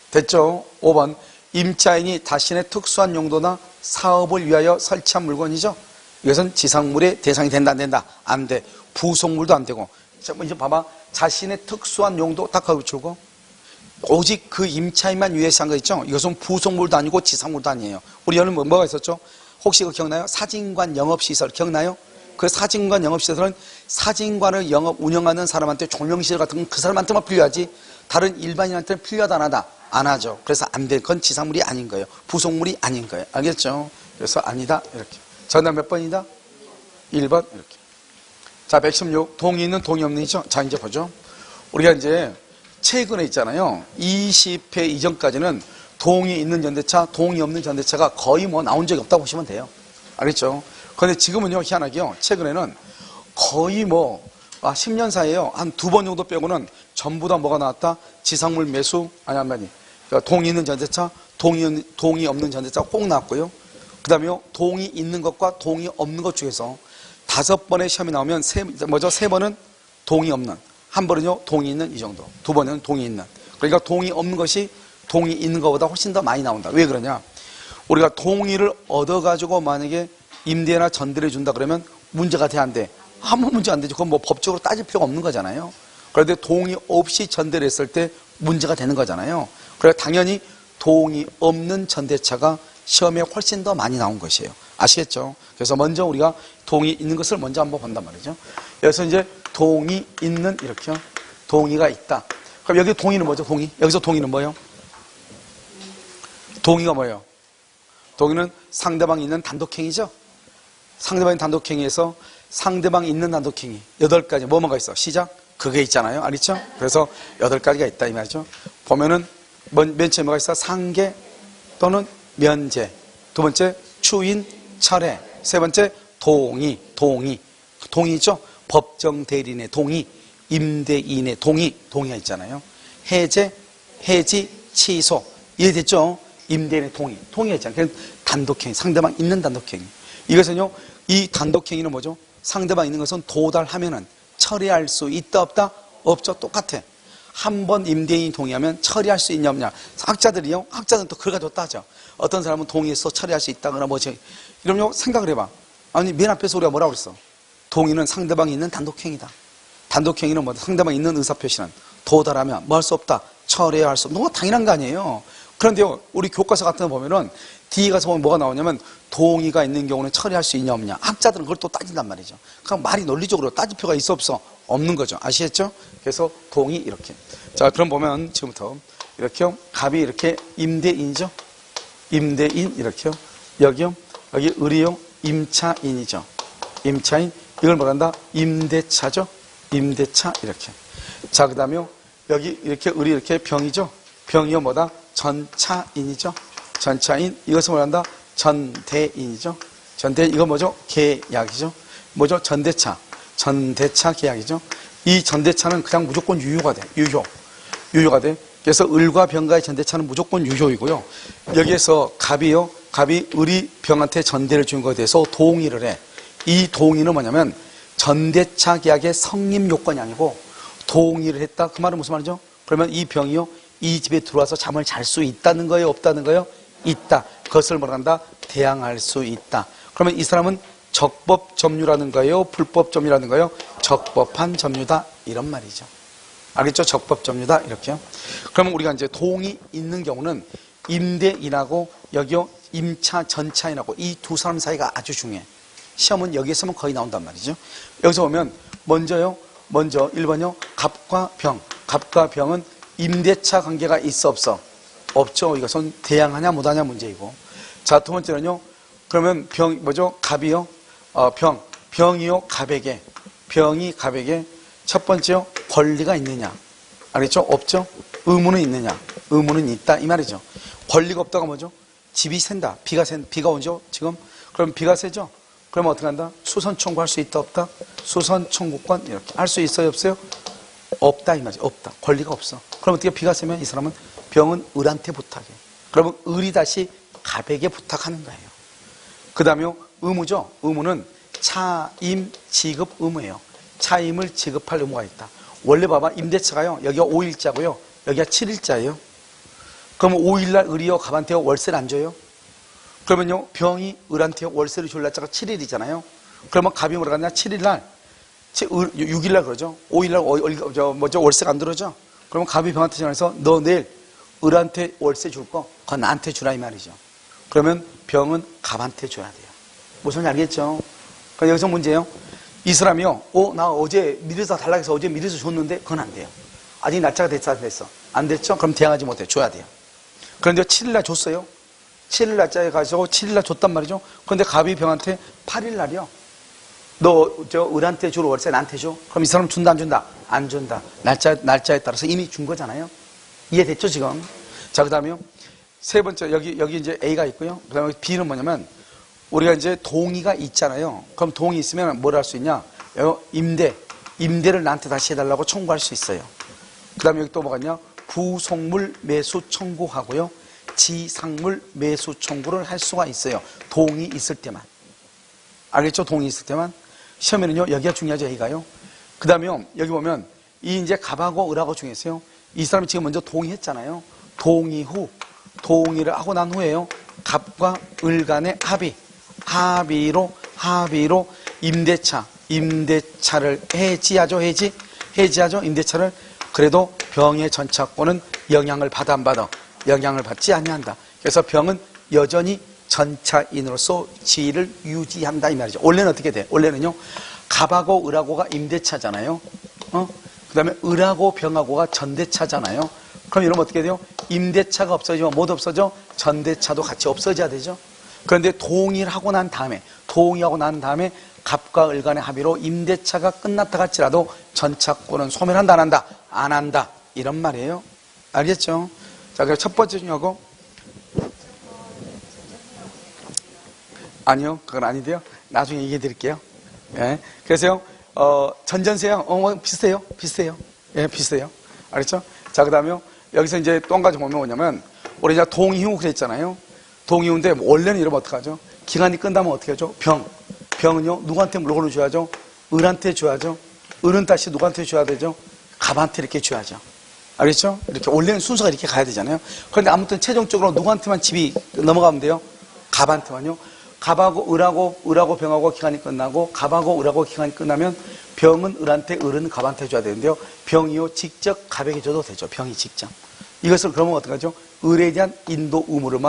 됐죠. 5번 임차인이 자신의 특수한 용도나 사업을 위하여 설치한 물건이죠. 이것은 지상물의 대상이 된다 안 된다? 안 돼. 부속물도 안 되고. 이제 봐봐. 자신의 특수한 용도 딱 거기 줄고 오직 그 임차인만 위해서 한 거 있죠. 이것은 부속물도 아니고 지상물도 아니에요. 우리 여름 뭐가 있었죠? 혹시 그거 기억나요? 사진관 영업시설 기억나요? 그 사진관 영업시설은 사진관을 운영하는 사람한테 조명시설 같은 건 그 사람한테만 필요하지 다른 일반인한테는 필요하다 안 하다? 안 하죠. 그래서 안 될 건 지상물이 아닌 거예요. 부속물이 아닌 거예요. 알겠죠? 그래서 아니다 이렇게. 정답 몇 번이다? 1번 이렇게. 자, 116 동의 있는 동의 없는 이죠. 자, 이제 보죠. 우리가 이제 최근에 있잖아요. 20회 이전까지는 동의 있는 전대차, 동의 없는 전대차가 거의 나온 적이 없다고 보시면 돼요. 알겠죠? 그런데 지금은요, 희한하게요. 최근에는 거의 10년 사이에요. 한 2번 정도 빼고는 전부 다 뭐가 나왔다? 지상물 매수, 아니. 동이 있는 전재차, 동이 없는 전재차 꼭 나왔고요. 그 다음에 동이 있는 것과 동이 없는 것 중에서 5번의 시험이 나오면 세 번은 동이 없는, 한 번은요, 동이 있는 이 정도, 2번은 동이 있는. 그러니까 동이 없는 것이 동이 있는 것보다 훨씬 더 많이 나온다. 왜 그러냐? 우리가 동의를 얻어가지고 만약에 임대나 전대를 준다 그러면 문제가 돼, 안 돼? 아무 문제 안 되죠. 그건 법적으로 따질 필요가 없는 거잖아요. 그런데 동의 없이 전대를 했을 때 문제가 되는 거잖아요. 그래서 당연히 동의 없는 전대차가 시험에 훨씬 더 많이 나온 것이에요. 아시겠죠? 그래서 먼저 우리가 동의 있는 것을 먼저 한번 본단 말이죠. 여기서 이제 동의 있는, 이렇게요. 동의가 있다. 그럼 여기 동의는 뭐죠? 동의. 여기서 동의는 뭐예요? 동의가 뭐예요? 동의는 상대방이 있는 단독행위죠. 상대방이 단독행위에서 상대방이 있는 단독행위 8가지 뭐가 있어? 시작? 그게 있잖아요. 알겠죠? 그래서 8가지가 있다 이 말이죠. 보면은 맨 처음에 뭐가 있어? 상계 또는 면제. 2번째 추인 철회. 3번째 동의죠. 법정 대리인의 동의, 임대인의 동의가 있잖아요. 해지, 취소. 이해됐죠? 임대인의 동의가 있잖아요. 그냥 단독행위, 상대방 있는 단독행위. 이것은요, 이 단독행위는 뭐죠? 상대방 있는 것은 도달하면은 처리할 수 있다 없다? 없죠. 똑같아. 한 번 임대인이 동의하면 처리할 수 있냐 없냐. 학자들은 또 그걸 가지고 따져. 어떤 사람은 동의해서 처리할 수 있다거나 뭐지. 이러면 생각을 해봐. 아니 맨 앞에서 우리가 뭐라고 그랬어? 동의는 상대방이 있는 단독행위다. 단독행위는 뭐다? 상대방이 있는 의사표시는 도달하면 뭐 할 수 없다. 처리할 수 없다. 너무 당연한 거 아니에요. 그런데요, 우리 교과서 같은 거 보면은 뒤에 가서 보면 뭐가 나오냐면 동의가 있는 경우는 처리할 수 있냐 없냐. 학자들은 그걸 또 따진단 말이죠. 그럼 말이 논리적으로 따질 필요가 있어 없어? 없는 거죠. 아시겠죠? 그래서 동의 이렇게. 자, 그럼 보면 지금부터 이렇게요. 갑이 이렇게 임대인이죠. 임대인 이렇게요. 여기요. 여기 을이요. 임차인이죠. 임차인. 이걸 뭐란다? 임대차죠. 임대차 이렇게. 자, 그 다음에요. 여기 이렇게 을이 이렇게 병이죠. 병이요 뭐다? 전차인이죠. 전차인. 이것을 뭐란다? 전대인이죠. 전대인. 이거 뭐죠? 계약이죠. 뭐죠? 전대차. 전대차 계약이죠. 이 전대차는 그냥 무조건 유효가 돼. 유효가 돼. 그래서 을과 병과의 전대차는 무조건 유효이고요. 여기에서 갑이 을이 병한테 전대를 준 것에 대해서 동의를 해. 이 동의는 뭐냐면 전대차 계약의 성립 요건이 아니고 동의를 했다. 그 말은 무슨 말이죠? 그러면 이 병이요. 이 집에 들어와서 잠을 잘 수 있다는 거예요? 없다는 거예요? 있다. 그것을 뭐란다? 대항할 수 있다. 그러면 이 사람은 적법 점유라는 거예요? 불법 점유라는 거예요? 적법한 점유다. 이런 말이죠. 알겠죠? 적법 점유다. 이렇게요. 그러면 우리가 이제 동의 있는 경우는 임대인하고 여기요. 임차, 전차인하고 이 두 사람 사이가 아주 중요해. 시험은 여기에서만 거의 나온단 말이죠. 여기서 보면 먼저 1번요. 갑과 병. 갑과 병은 임대차 관계가 있어 없어? 없죠. 이것은 대항하냐 못하냐 문제이고. 자, 2번째는요. 그러면 갑이요. 병이요. 병이 갑에게 첫 번째요. 권리가 있느냐? 알겠죠? 없죠? 의무는 있느냐? 의무는 있다. 이 말이죠. 권리가 없다가 뭐죠? 집이 샌다. 비가 오죠? 지금? 그럼 비가 새죠? 그러면 어떻게 한다? 수선 청구할 수 있다 없다? 수선 청구권 이렇게 할 수 있어요 없어요? 없다 이 말이죠. 없다. 권리가 없어. 그럼 어떻게 비가 새면 이 사람은 병은 을한테 부탁해. 그러면 을이 다시 갑에게 부탁하는 거예요. 그 다음에 의무죠. 의무는 차임 지급 의무예요. 차임을 지급할 의무가 있다. 원래 봐봐. 임대차가요. 여기가 5일자고요. 여기가 7일자예요. 그러면 5일날 을이요. 갑한테 월세를 안 줘요. 그러면요. 병이 을한테 월세를 줄 날짜가 7일이잖아요. 그러면 갑이 뭐라 하냐? 7일날 6일날 그러죠. 5일날 월세가 안 들어오죠. 그러면 갑이 병한테 전화해서 너 내일 을한테 월세 줄 거 그건 나한테 주라 이 말이죠. 그러면 병은 갑한테 줘야 돼요. 무슨 말인지 알겠죠? 그러니까 여기서 문제예요. 이 사람이요. 나 어제 미리서 달라고 해서 어제 미리서 줬는데 그건 안 돼요. 아직 날짜가 됐어. 안 됐죠? 그럼 대항하지 못해. 줘야 돼요. 그런데 7일날 줬어요. 7일 날짜에 가지고 7일날 줬단 말이죠. 그런데 갑이 병한테 8일날이요. 너 을한테 줄 월세 나한테 줘? 그럼 이 사람 준다 안 준다? 안 준다. 날짜에 따라서 이미 준 거잖아요. 이해됐죠 지금? 자, 그 다음에요. 세 번째 여기 이제 A가 있고요. 그 다음에 B는 뭐냐면 우리가 이제 동의가 있잖아요. 그럼 동의 있으면 뭘 할 수 있냐? 임대를 나한테 다시 해달라고 청구할 수 있어요. 그 다음에 여기 또 뭐가 있냐? 부속물 매수 청구하고요. 지상물 매수 청구를 할 수가 있어요. 동의 있을 때만. 알겠죠? 동의 있을 때만. 시험에는요, 여기가 중요하죠, 여기가요. 그 다음에 여기 보면, 이 이제 갑하고 을하고 중에서요, 이 사람이 지금 먼저 동의했잖아요. 동의를 하고 난 후에요, 갑과 을 간의 합의로 임대차를 해지하죠, 해지하죠, 임대차를. 그래도 병의 전차권은 영향을 받아 안 받아? 영향을 받지 아니한다. 그래서 병은 여전히 전차인으로서 지위를 유지한다 이 말이죠. 원래는 어떻게 돼? 원래는요, 갑하고 을하고가 임대차잖아요. 그 다음에 을하고 병하고가 전대차잖아요. 그럼 이러면 어떻게 돼요? 임대차가 없어지면 못 없어져? 전대차도 같이 없어져야 되죠. 그런데 동의하고 난 다음에 갑과 을 간의 합의로 임대차가 끝났다 할지라도 전차권은 소멸한다 안 한다? 안 한다. 이런 말이에요. 알겠죠? 자, 그럼 첫 번째 중요하고, 아니요, 그건 아닌데요. 나중에 얘기해 드릴게요. 예. 그래서요, 전전세요. 비슷해요. 예, 비슷해요. 알겠죠? 자, 그 다음에요. 여기서 이제 또 한 가지 보면 뭐냐면, 우리 이제 동의후 그랬잖아요. 동의후인데, 원래는 이러면 어떡하죠? 기간이 끝나면 어떻게 하죠? 병은요, 누구한테 물건을 줘야죠? 을한테 줘야죠. 을은 다시 누구한테 줘야 되죠? 갑한테 이렇게 줘야죠. 알겠죠? 이렇게, 원래는 순서가 이렇게 가야 되잖아요. 그런데 아무튼 최종적으로 누구한테만 집이 넘어가면 돼요? 갑한테만요. 갑하고 을하고 병하고 기간이 끝나고, 갑하고 을하고 기간이 끝나면 병은 을한테, 을은 갑한테 줘야 되는데요. 병이요, 직접 갑에게 줘도 되죠. 병이 직접. 이것을 그러면 어떡하죠? 을에 대한 인도 의무를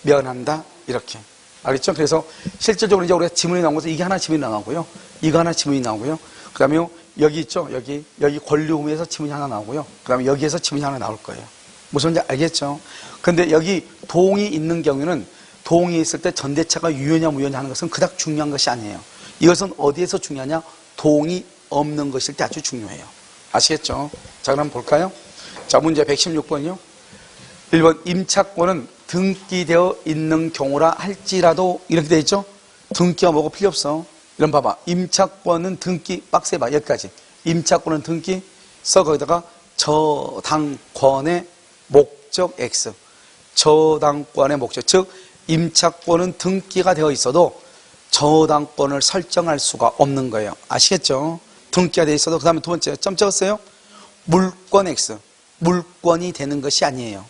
면한다. 이렇게. 알겠죠? 그래서 실질적으로 이제 우리가 지문이 나온 것은 이게 하나 지문이 나오고요. 이거 하나 지문이 나오고요. 그 다음에 여기 있죠? 여기 권리 의무에서 지문이 하나 나오고요. 그 다음에 여기에서 지문이 하나 나올 거예요. 무슨 말인지 알겠죠? 근데 여기 동이 있는 경우는 동의했을 때 전대차가 유효냐 무효냐 하는 것은 그닥 중요한 것이 아니에요. 이것은 어디에서 중요하냐? 동의 없는 것일 때 아주 중요해요. 아시겠죠? 자, 그럼 볼까요? 자, 문제 116번이요. 1번 임차권은 등기되어 있는 경우라 할지라도 이렇게 돼 있죠? 등기가 뭐고 필요 없어. 이런 봐봐. 임차권은 등기 박스에 봐. 여기까지. 임차권은 등기 써 거기다가 저당권의 목적 X. 저당권의 목적. 즉 임차권은 등기가 되어 있어도 저당권을 설정할 수가 없는 거예요. 아시겠죠? 등기가 되어 있어도. 그 다음에 두 번째 점 찍었어요? 물권 X. 물권이 되는 것이 아니에요.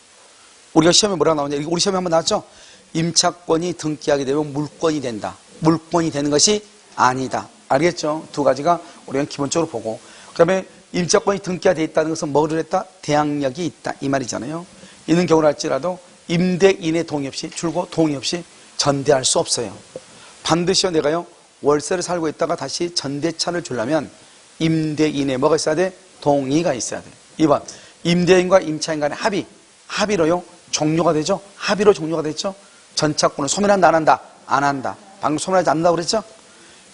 우리가 시험에 뭐라고 나오냐? 우리 시험에 한번 나왔죠? 임차권이 등기하게 되면 물권이 된다. 물권이 되는 것이 아니다. 알겠죠? 두 가지가 우리가 기본적으로 보고. 그 다음에 임차권이 등기가 되어 있다는 것은 뭐를 했다? 대항력이 있다. 이 말이잖아요. 있는 경우를 할지라도 임대인의 동의 없이, 줄고 동의 없이 전대할 수 없어요. 반드시요, 내가요, 월세를 살고 있다가 다시 전대차를 주려면 임대인의 뭐가 있어야 돼? 동의가 있어야 돼. 2번, 임대인과 임차인 간의 합의로요, 종료가 되죠? 합의로 종료가 됐죠? 전차권을 소멸한다, 안 한다? 안 한다. 방금 소멸하지 않는다고 그랬죠?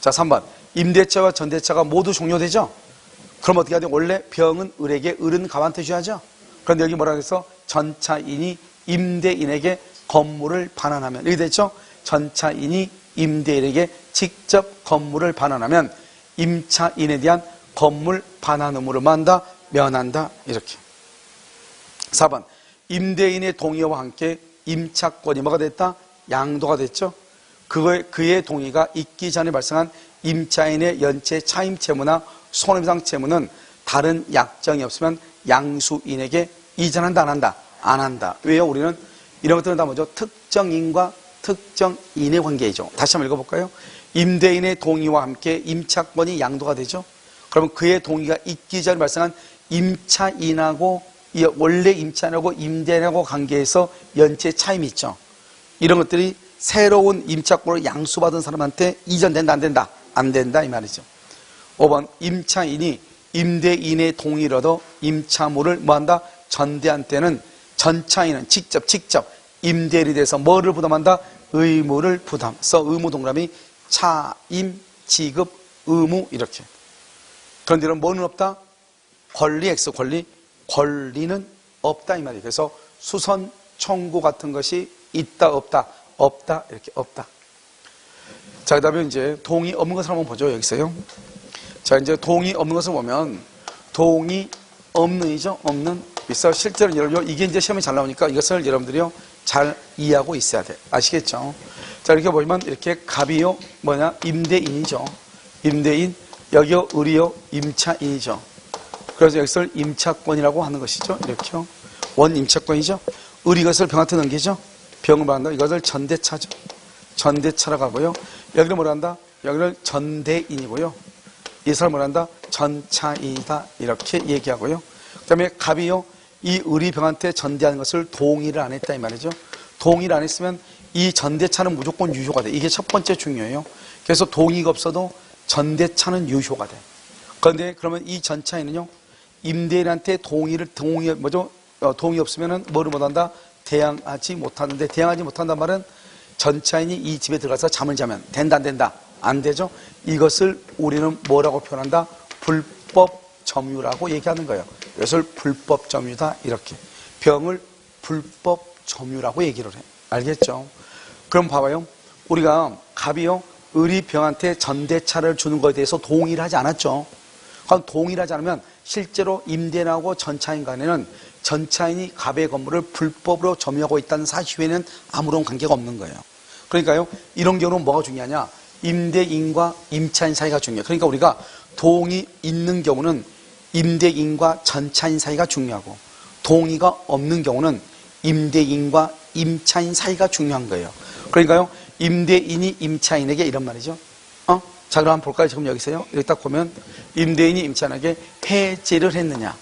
자, 3번, 임대차와 전대차가 모두 종료되죠? 그럼 어떻게 해야 돼? 원래 병은 을에게, 을은 갑한테 줘야죠? 그런데 여기 뭐라고 했어? 전차인이 임대인에게 건물을 반환하면, 이렇게 됐죠? 전차인이 임대인에게 직접 건물을 반환하면 임차인에 대한 건물 반환 의무를 면한다. 이렇게. 4번, 임대인의 동의와 함께 임차권이 뭐가 됐다? 양도가 됐죠? 그의 동의가 있기 전에 발생한 임차인의 연체 차임 채무나 손해배상 채무는 다른 약정이 없으면 양수인에게 이전한다, 안 한다? 안 한다. 왜요? 우리는 이런 것들은 다 뭐죠? 특정인과 특정인의 관계이죠. 다시 한번 읽어볼까요? 임대인의 동의와 함께 임차권이 양도가 되죠. 그러면 그의 동의가 있기 전에 발생한 임차인하고, 원래 임차인하고 임대인하고 관계에서 연체 차임이 있죠. 이런 것들이 새로운 임차권을 양수받은 사람한테 이전된다, 안 된다? 안 된다, 이 말이죠. 5번, 임차인이 임대인의 동의를 얻어 임차물을 뭐한다? 전대한 때는 전차인은 직접 임대인에 대해서 뭐를 부담한다? 의무를 써 의무 동그라미 차임, 지급, 의무 이렇게. 그런데 이런 뭐는 없다? 권리 X, 권리는 없다 이 말이에요. 그래서 수선 청구 같은 것이 있다 없다 이렇게 없다. 자, 그 다음에 이제 동의 없는 것을 한번 보죠. 여기서요. 자, 이제 동이 없는 것을 보면 동이 없는이죠. 없는. 있어. 실제로 여러분 이게 이제 시험에 잘 나오니까 이것을 여러분들이요 잘 이해하고 있어야 돼. 아시겠죠? 자, 이렇게 보면 이렇게 갑이요 뭐냐 임대인이죠. 임대인. 여기요 을이요 임차인이죠. 그래서 여기서 임차권이라고 하는 것이죠. 이렇게요. 원임차권이죠. 을이 이것을 병한테 넘기죠. 병을 받는다. 이것을 전대차죠. 전대차라고 하고요. 여기를 뭐라 한다? 여기를 전대인이고요. 이 사람 뭐라 한다? 전차인이다. 이렇게 얘기하고요. 그 다음에 갑이요. 이 을이 병한테 전대하는 것을 동의를 안 했다 이 말이죠. 동의를 안 했으면 이 전대차는 무조건 유효가 돼. 이게 첫 번째 중요해요. 그래서 동의가 없어도 전대차는 유효가 돼. 그런데 그러면 이 전차인은요. 임대인한테 동의 없으면은 뭐를 못한다? 대항하지 못하는데, 대항하지 못한단 말은 전차인이 이 집에 들어가서 잠을 자면 된다 안 된다? 안 되죠. 이것을 우리는 뭐라고 표현한다? 불법 점유라고 얘기하는 거예요. 이것을 불법 점유다 이렇게. 병을 불법 점유라고 얘기를 해. 알겠죠? 그럼 봐봐요. 우리가 갑이요. 을이 병한테 전대차를 주는 것에 대해서 동의를 하지 않았죠. 그럼 동의를 하지 않으면 실제로 임대인하고 전차인 간에는 전차인이 갑의 건물을 불법으로 점유하고 있다는 사실 외에는 아무런 관계가 없는 거예요. 그러니까요. 이런 경우는 뭐가 중요하냐? 임대인과 임차인 사이가 중요해요. 그러니까 우리가 동의 있는 경우는 임대인과 전차인 사이가 중요하고 동의가 없는 경우는 임대인과 임차인 사이가 중요한 거예요. 그러니까요. 임대인이 임차인에게 이런 말이죠. 자, 그럼 한번 볼까요? 지금 여기서요. 여기 딱 보면 임대인이 임차인에게 해지를 했느냐,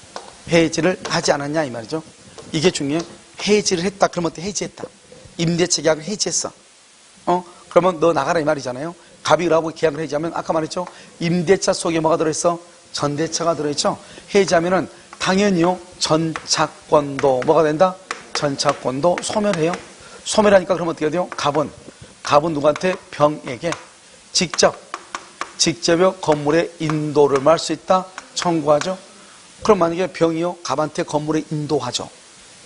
해지를 하지 않았냐 이 말이죠. 이게 중요해요. 해지를 했다. 그러면 어때? 해지했다. 임대차 계약을 해지했어. 그러면 너 나가라 이 말이잖아요. 갑이 을하고 계약을 해지하면 아까 말했죠. 임대차 속에 뭐가 들어있어? 전대차가 들어있죠. 해지하면은 당연히요. 전차권도 뭐가 된다? 전차권도 소멸해요. 소멸하니까 그러면 어떻게 돼요? 갑은 누구한테? 병에게 직접요 건물에 인도를 할 수 있다 청구하죠. 그럼 만약에 병이요 갑한테 건물에 인도하죠.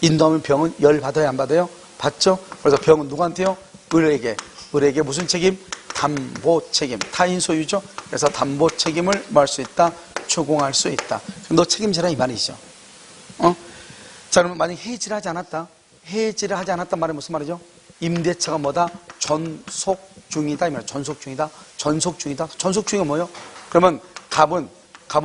인도하면 병은 열 받아요 안 받아요? 받죠. 그래서 병은 누구한테요? 을에게 무슨 책임? 담보 책임. 타인 소유죠. 그래서 담보 책임을 할 수 있다 추궁할 수 있다. 너 책임지라 이 말이죠. 자, 그러면 만약 해지를 하지 않았다. 해지를 하지 않았단 말은 무슨 말이죠? 임대차가 뭐다? 전속 중이다 이 말이야. 전속 중이다. 전속 중이가 뭐예요? 그러면 갑은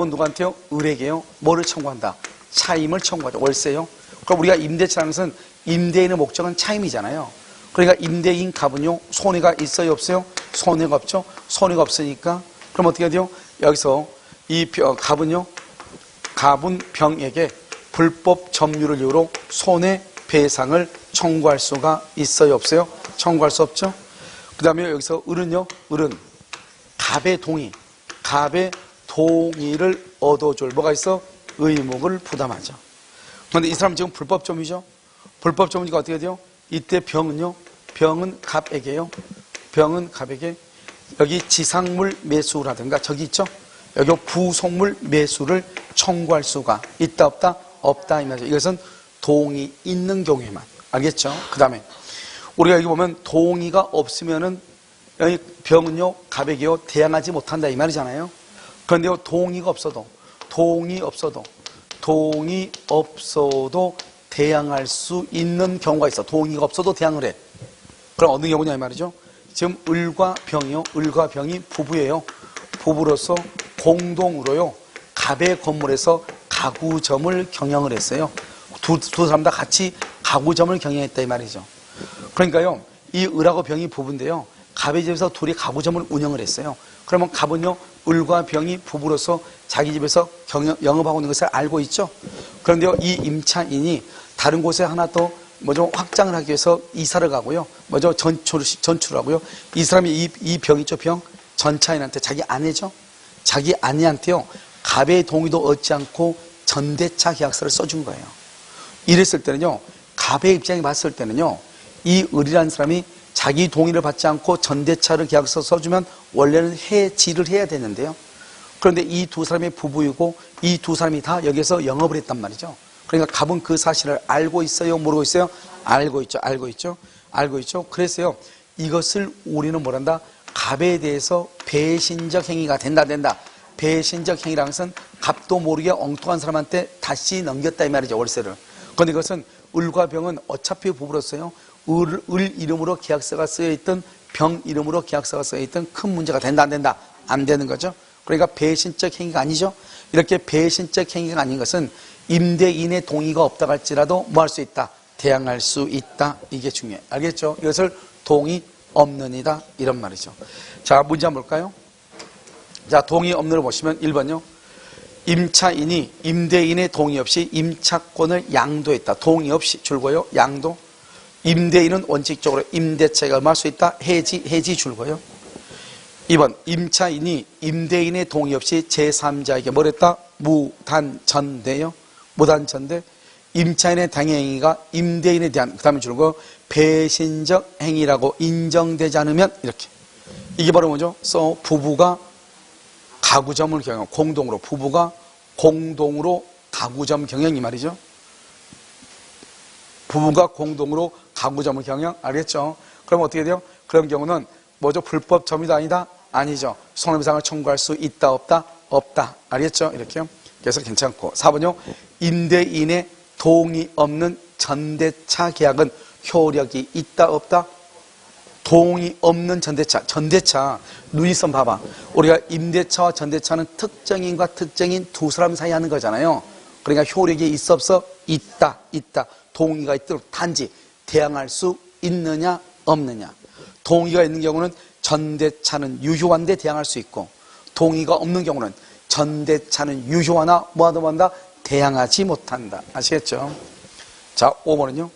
누구한테요? 을에게요. 뭐를 청구한다? 차임을 청구하죠. 월세요. 그럼 우리가 임대차라는 것은 임대인의 목적은 차임이잖아요. 그러니까 임대인 갑은요. 손해가 있어요 없어요? 손해가 없죠. 손해가 없으니까 그럼 어떻게 돼요? 여기서 이 갑은 병에게 불법 점유를 이유로 손해배상을 청구할 수가 있어요 없어요? 청구할 수 없죠. 그 다음에 여기서 을은 갑의 동의를 얻어줄 뭐가 있어? 의무를 부담하죠. 그런데 이 사람 지금 불법 점유죠. 불법 점유니까 어떻게 돼요? 이때 병은 갑에게요. 병은 갑에게 여기 지상물 매수라든가 저기 있죠. 여기 부속물 매수를 청구할 수가 있다 없다? 없다 이 말이죠. 이것은 동의 있는 경우에만. 알겠죠? 그 다음에 우리가 여기 보면 동의가 없으면은 여기 병은요 갑에게요 대항하지 못한다 이 말이잖아요. 그런데요 동의 없어도 대항할 수 있는 경우가 있어. 동의가 없어도 대항을 해. 그럼 어느 경우냐 이 말이죠. 지금 을과 병이 부부예요. 부부로서 공동으로요 갑의 건물에서 가구점을 경영을 했어요. 두 사람 다 같이 가구점을 경영했다 이 말이죠. 그러니까요 이 을하고 병이 부부인데요. 갑의 집에서 둘이 가구점을 운영을 했어요. 그러면 갑은요 을과 병이 부부로서 자기 집에서 영업하고 있는 것을 알고 있죠. 그런데요 이 임차인이 다른 곳에 하나 더 확장을 하기 위해서 이사를 가고요. 전출을 하고요. 이 사람이 이 병 있죠. 병 전차인한테 자기 아내죠. 자기 아내한테요 갑의 동의도 얻지 않고 전대차 계약서를 써준 거예요. 이랬을 때는요 갑의 입장에 봤을 때는요 이 을이라는 사람이 자기 동의를 받지 않고 전대차를 계약서 써주면 원래는 해지를 해야 되는데요. 그런데 이 두 사람이 부부이고 이 두 사람이 다 여기서 영업을 했단 말이죠. 그러니까 갑은 그 사실을 알고 있어요? 모르고 있어요? 알고 있죠. 그래서요 이것을 우리는 뭐란다? 갑에 대해서 배신적 행위가 된다. 배신적 행위라는 것은 값도 모르게 엉뚱한 사람한테 다시 넘겼다 이 말이죠, 월세를. 그런데 이것은 을과 병은 어차피 부부로서요, 을 이름으로 계약서가 쓰여있던 병 이름으로 계약서가 쓰여있던 큰 문제가 된다 안 된다? 안 되는 거죠. 그러니까 배신적 행위가 아니죠. 이렇게 배신적 행위가 아닌 것은 임대인의 동의가 없다고 할지라도 뭐 할 수 있다? 대항할 수 있다. 이게 중요해요. 알겠죠? 이것을 동의 없는 이다 이런 말이죠. 자, 문제 한번 볼까요? 자, 동의 없는을 보시면 1번요. 임차인이 임대인의 동의 없이 임차권을 양도했다. 동의 없이 줄고요. 양도. 임대인은 원칙적으로 임대차익을 할 수 있다. 해지 줄고요. 2번 임차인이 임대인의 동의 없이 제3자에게 뭘 했다? 무단전대요. 무단전대. 임차인의 당해행위가 임대인에 대한 그 다음에 줄고 배신적 행위라고 인정되지 않으면 이렇게. 이게 바로 뭐죠? 부부가 가구점을 경영, 공동으로 부부가 공동으로 가구점 경영 이 말이죠. 부부가 공동으로 가구점을 경영, 알겠죠? 그럼 어떻게 돼요? 그런 경우는 뭐죠? 불법 점유도 아니다? 아니죠. 손해배상을 청구할 수 있다 없다? 없다. 알겠죠? 이렇게요. 그래서 괜찮고. 4번요. 임대인의 동의 없는 전대차 계약은 효력이 있다 없다? 동의 없는 전대차 누이선 봐봐. 우리가 임대차와 전대차는 특정인과 특정인 두 사람 사이 하는 거잖아요. 그러니까 효력이 있어 없어? 있다. 동의가 있도록 단지 대항할 수 있느냐 없느냐. 동의가 있는 경우는 전대차는 유효한데 대항할 수 있고, 동의가 없는 경우는 전대차는 유효하나 뭐하다 대항하지 못한다. 아시겠죠? 자, 5번은요.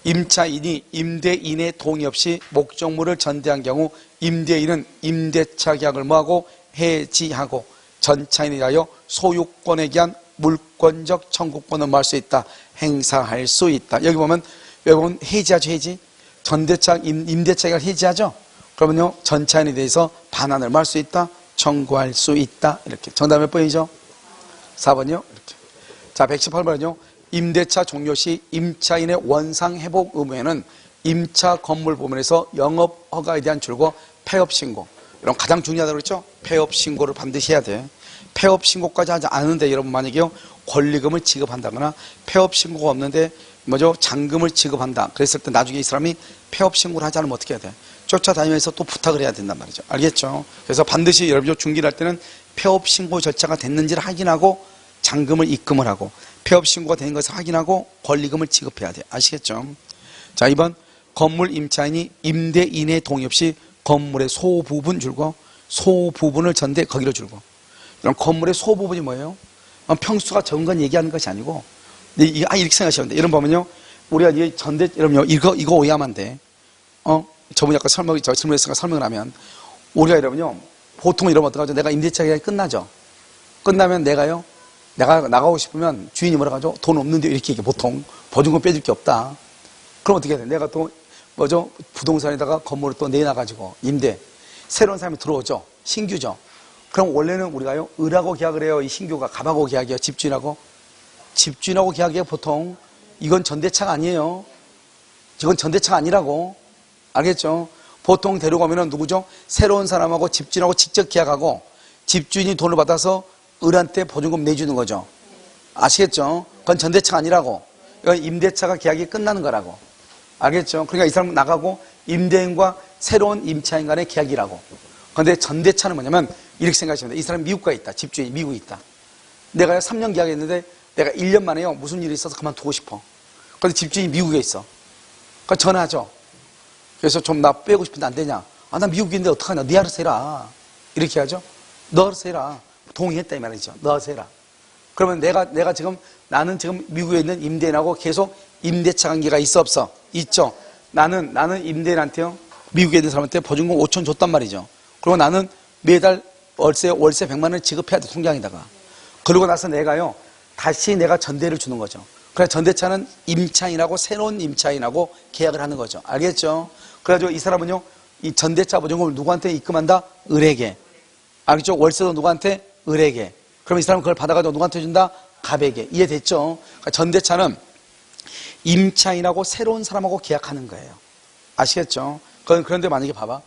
임차인이 임대인의 동의 없이 목적물을 전대한 경우 임대인은 임대차 계약을 뭐하고? 해지하고 전차인에 대하여 소유권에 대한 물권적 청구권을 뭐 할 수 있다? 행사할 수 있다. 여기 보면 해지하죠. 해지. 전대차 임대차 계약을 해지하죠. 그러면요 전차인에 대해서 반환을 뭐 할 수 있다? 청구할 수 있다. 이렇게. 정답 몇 번이죠? 4번이요. 이렇게. 자, 118번은요. 임대차 종료 시 임차인의 원상 회복 의무에는 임차 건물 부문에서 영업 허가에 대한 줄과 폐업 신고. 이런 가장 중요하다고 그랬죠? 폐업 신고를 반드시 해야 돼. 폐업 신고까지 하지 않은데 여러분 만약에요 권리금을 지급한다거나 폐업 신고가 없는데 뭐죠? 잔금을 지급한다. 그랬을 때 나중에 이 사람이 폐업 신고를 하지 않으면 어떻게 해야 돼? 쫓아다니면서 또 부탁을 해야 된단 말이죠. 알겠죠? 그래서 반드시 여러분이 중개를 할 때는 폐업 신고 절차가 됐는지를 확인하고 잔금을 입금을 하고 폐업 신고가 된 것을 확인하고 권리금을 지급해야 돼. 아시겠죠? 자, 2번 건물 임차인이 임대인의 동의 없이 건물의 소부분 줄고 소부분을 전대 거기로 줄고. 그럼 건물의 소부분이 뭐예요? 평수가 적은 건 얘기하는 것이 아니고 이렇게 생각하시면 돼. 이런 보면요. 우리가 이 전대 여러분요 이거 오해하면 돼. 저분이 아까 질문했으니까 설명을 하면 우리가 이러면요 보통 이러면 어떡하죠? 내가 임대차 계약이 끝나죠. 끝나면 내가 나가고 싶으면 주인이 뭐라 하죠? 돈 없는데 이렇게 얘기해. 보통 보증금 빼줄 게 없다. 그럼 어떻게 해야 돼? 내가 또 뭐죠? 부동산에다가 건물을 또 내놔가지고 임대 새로운 사람이 들어오죠. 신규죠. 그럼 원래는 우리가요 을하고 계약을 해요. 이 신규가 갑하고 계약이에요. 집주인하고 계약이에요. 보통 이건 전대차가 아니에요. 이건 전대차가 아니라고. 알겠죠? 보통 데려가면은 누구죠? 새로운 사람하고 집주인하고 직접 계약하고 집주인이 돈을 받아서 을한테 보증금 내주는 거죠. 아시겠죠? 그건 전대차가 아니라고. 이건 임대차가 계약이 끝나는 거라고. 알겠죠? 그러니까 이 사람은 나가고 임대인과 새로운 임차인 간의 계약이라고. 그런데 전대차는 뭐냐면 이렇게 생각하시면 돼요. 이 사람이 미국 가 있다. 집주인이 미국에 있다. 내가 3년 계약했는데 내가 1년 만에요. 무슨 일이 있어서 그만두고 싶어. 그런데 집주인이 미국에 있어. 그러니까 전화하죠. 그래서 좀 나 빼고 싶은데 안 되냐? 나 미국인데 어떡하냐? 네 알아서 해라. 이렇게 하죠. 너 알아서 해라. 동의했다 이 말이죠. 너 알아서 해라. 그러면 나는 지금 미국에 있는 임대인하고 계속 임대차 관계가 있어 없어? 있죠. 나는 임대인한테요. 미국에 있는 사람한테 보증금 5천 줬단 말이죠. 그리고 나는 매달 월세 100만 원을 지급해야 돼. 통장에다가. 그러고 나서 다시 내가 전대를 주는 거죠. 그래서 전대차는 임차인하고 새로운 임차인하고 계약을 하는 거죠. 알겠죠? 그래가지고 이 사람은요, 이 전대차 보증금을 누구한테 입금한다? 을에게. 알겠죠? 월세도 누구한테? 을에게. 그럼 이 사람은 그걸 받아가지고 누구한테 준다? 갑에게. 이해됐죠? 그러니까 전대차는 임차인하고 새로운 사람하고 계약하는 거예요. 아시겠죠? 그런데 만약에 봐봐.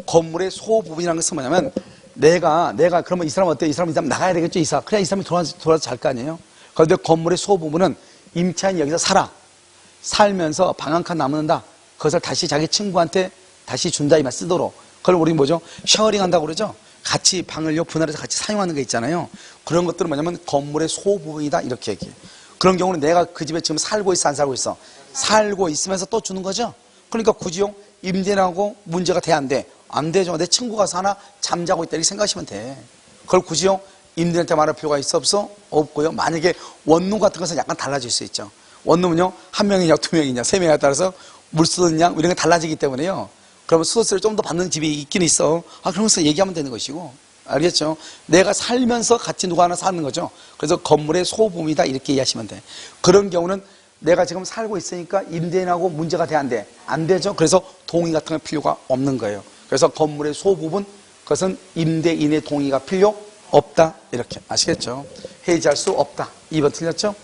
건물의 소부분이라는 것은 뭐냐면 내가 그러면 이 사람 어때? 이 사람 나가야 되겠죠, 이사. 그래야 이 사람이 돌아서 잘 거 아니에요? 그런데 건물의 소부분은 임차인이 여기서 살면서 방 한 칸 남는다. 그것을 다시 자기 친구한테 다시 준다, 이 말 쓰도록. 그걸 우리 뭐죠? 쉐어링 한다고 그러죠? 같이 방을요, 분할해서 같이 사용하는 게 있잖아요. 그런 것들은 뭐냐면 건물의 소부분이다, 이렇게 얘기해요. 그런 경우는 내가 그 집에 지금 살고 있어, 안 살고 있어? 살고 있으면서 또 주는 거죠? 그러니까 굳이요, 임대인하고 문제가 돼, 안 돼? 안 되죠. 내 친구가 사나 잠자고 있다, 이렇게 생각하시면 돼. 그걸 굳이요, 임대인한테 말할 필요가 있어, 없어? 없고요. 만약에 원룸 같은 것은 약간 달라질 수 있죠. 원룸은요, 한 명이냐, 두 명이냐, 세 명에 따라서 물 쓰는 양, 이런 게 달라지기 때문에요. 그러면 수도세를 좀 더 받는 집이 있긴 있어. 그러면서 얘기하면 되는 것이고. 알겠죠? 내가 살면서 같이 누가 하나 사는 거죠. 그래서 건물의 소부분이다, 이렇게 이해하시면 돼. 그런 경우는 내가 지금 살고 있으니까 임대인하고 문제가 돼, 안 돼? 안 되죠? 그래서 동의 같은 건 필요가 없는 거예요. 그래서 건물의 소부분, 그것은 임대인의 동의가 필요 없다, 이렇게 아시겠죠? 해지할 수 없다. 2번 틀렸죠?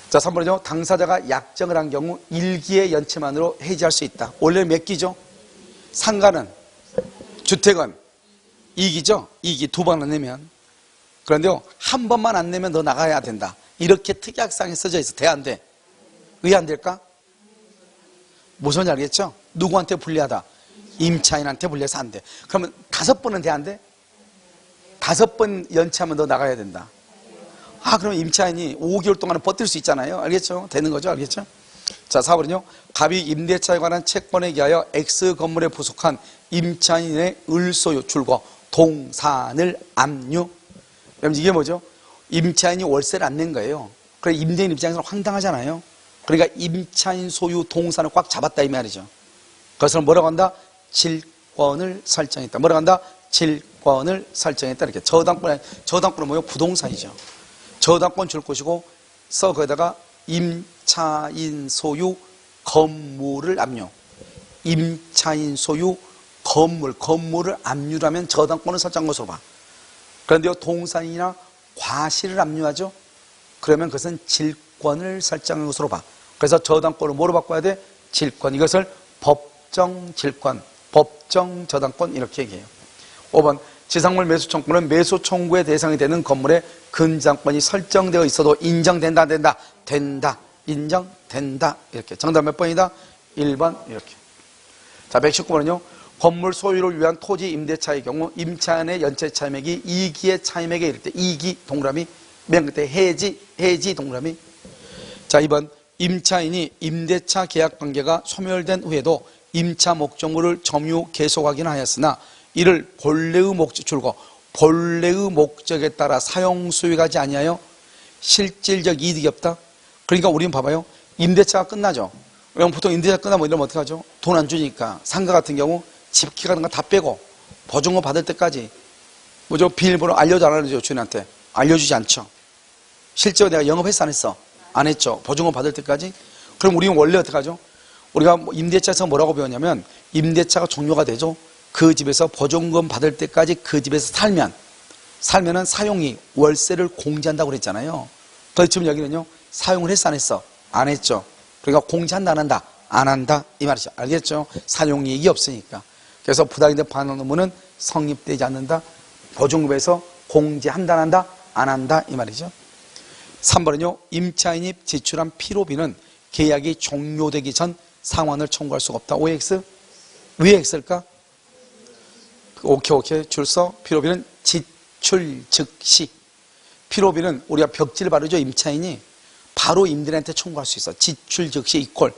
자, 3번은요, 당사자가 약정을 한 경우 1기의 연체만으로 해지할 수 있다. 원래 몇 기죠? 상가는, 주택은 2기죠? 2기 2번 안 내면. 그런데요, 한 번만 안 내면 너 나가야 된다. 이렇게 특약상에 써져 있어. 돼, 안 돼? 왜 안 될까? 무슨 소리인지 알겠죠? 누구한테 불리하다? 임차인한테 불리해서 안 돼. 그러면 5번은 돼, 안 돼? 5번 연체하면 너 나가야 된다. 그럼 임차인이 5개월 동안은 버틸 수 있잖아요. 알겠죠? 되는 거죠? 알겠죠? 자, 4번은요. 갑이 임대차에 관한 채권에 기하여 X 건물에 부속한 임차인의 을소유, 줄거, 동산을 압류. 여러분, 이게 뭐죠? 임차인이 월세를 안 낸 거예요. 그래, 임대인 입장에서는 황당하잖아요. 그러니까 임차인 소유 동산을 꽉 잡았다, 이 말이죠. 그것을 뭐라고 한다? 질권을 설정했다. 뭐라고 한다? 질권을 설정했다. 이렇게. 저당권은 뭐예요? 부동산이죠. 저당권 줄 것이고, 거기다가 임차인 소유 건물을 압류. 임차인 소유 건물을 압류라면 저당권을 설정한 것으로 봐. 그런데요, 동산이나 과실을 압류하죠? 그러면 그것은 질권을 설정한 것으로 봐. 그래서 저당권을 뭐로 바꿔야 돼? 질권. 이것을 법정 질권, 법정 저당권, 이렇게 얘기해요. 5번. 지상물 매수 청구는 매수 청구의 대상이 되는 건물의 근저당권이 설정되어 있어도 인정된다, 안 된다? 된다. 인정된다. 이렇게. 정답 몇 번이다? 1번. 이렇게. 자, 119번은요. 건물 소유를 위한 토지 임대차의 경우 임차인의 연체 차임액이 2기의 차임액에 이를 때 2기 동그라미, 맨 끝에 해지 동그라미. 자, 2번. 임차인이 임대차 계약 관계가 소멸된 후에도 임차 목적물을 점유 계속하긴 하였으나 이를 본래의 목적에 따라 사용 수익하지 아니하여 실질적 이득이 없다. 그러니까 우리는 봐봐요. 임대차가 끝나죠. 그럼 보통 임대차 끝나면 이러면 어떡하죠? 돈 안 주니까. 상가 같은 경우 집키 같은 거 다 빼고 보증금 받을 때까지 뭐죠? 비밀번호 알려줘, 안 알려줘? 주인한테 알려주지 않죠. 실제로 내가 영업했어, 안 했어? 안 했죠. 보증금 받을 때까지. 그럼 우리는 원래 어떡하죠? 우리가 임대차에서 뭐라고 배웠냐면 임대차가 종료가 되죠. 그 집에서 보증금 받을 때까지 그 집에서 살면은 사용이 월세를 공제한다고 그랬잖아요. 그래서 지금 여기는요, 사용을 했어, 안 했어? 안 했죠. 그러니까 공제한다, 안 한다? 안 한다, 이 말이죠. 알겠죠? 사용이익이 없으니까. 그래서 부당이득 반환 의무는 성립되지 않는다. 보증금에서 공제한다, 안 한다? 안 한다, 이 말이죠. 3번은요, 임차인이 지출한 필요비는 계약이 종료되기 전 상환을 청구할 수가 없다. OX? 왜 X일까? 오케이. 줄서 필요비는 지출 즉시. 필요비는 우리가 벽지를 바르죠, 임차인이. 바로 임대인한테 청구할 수 있어. 지출 즉시 이퀄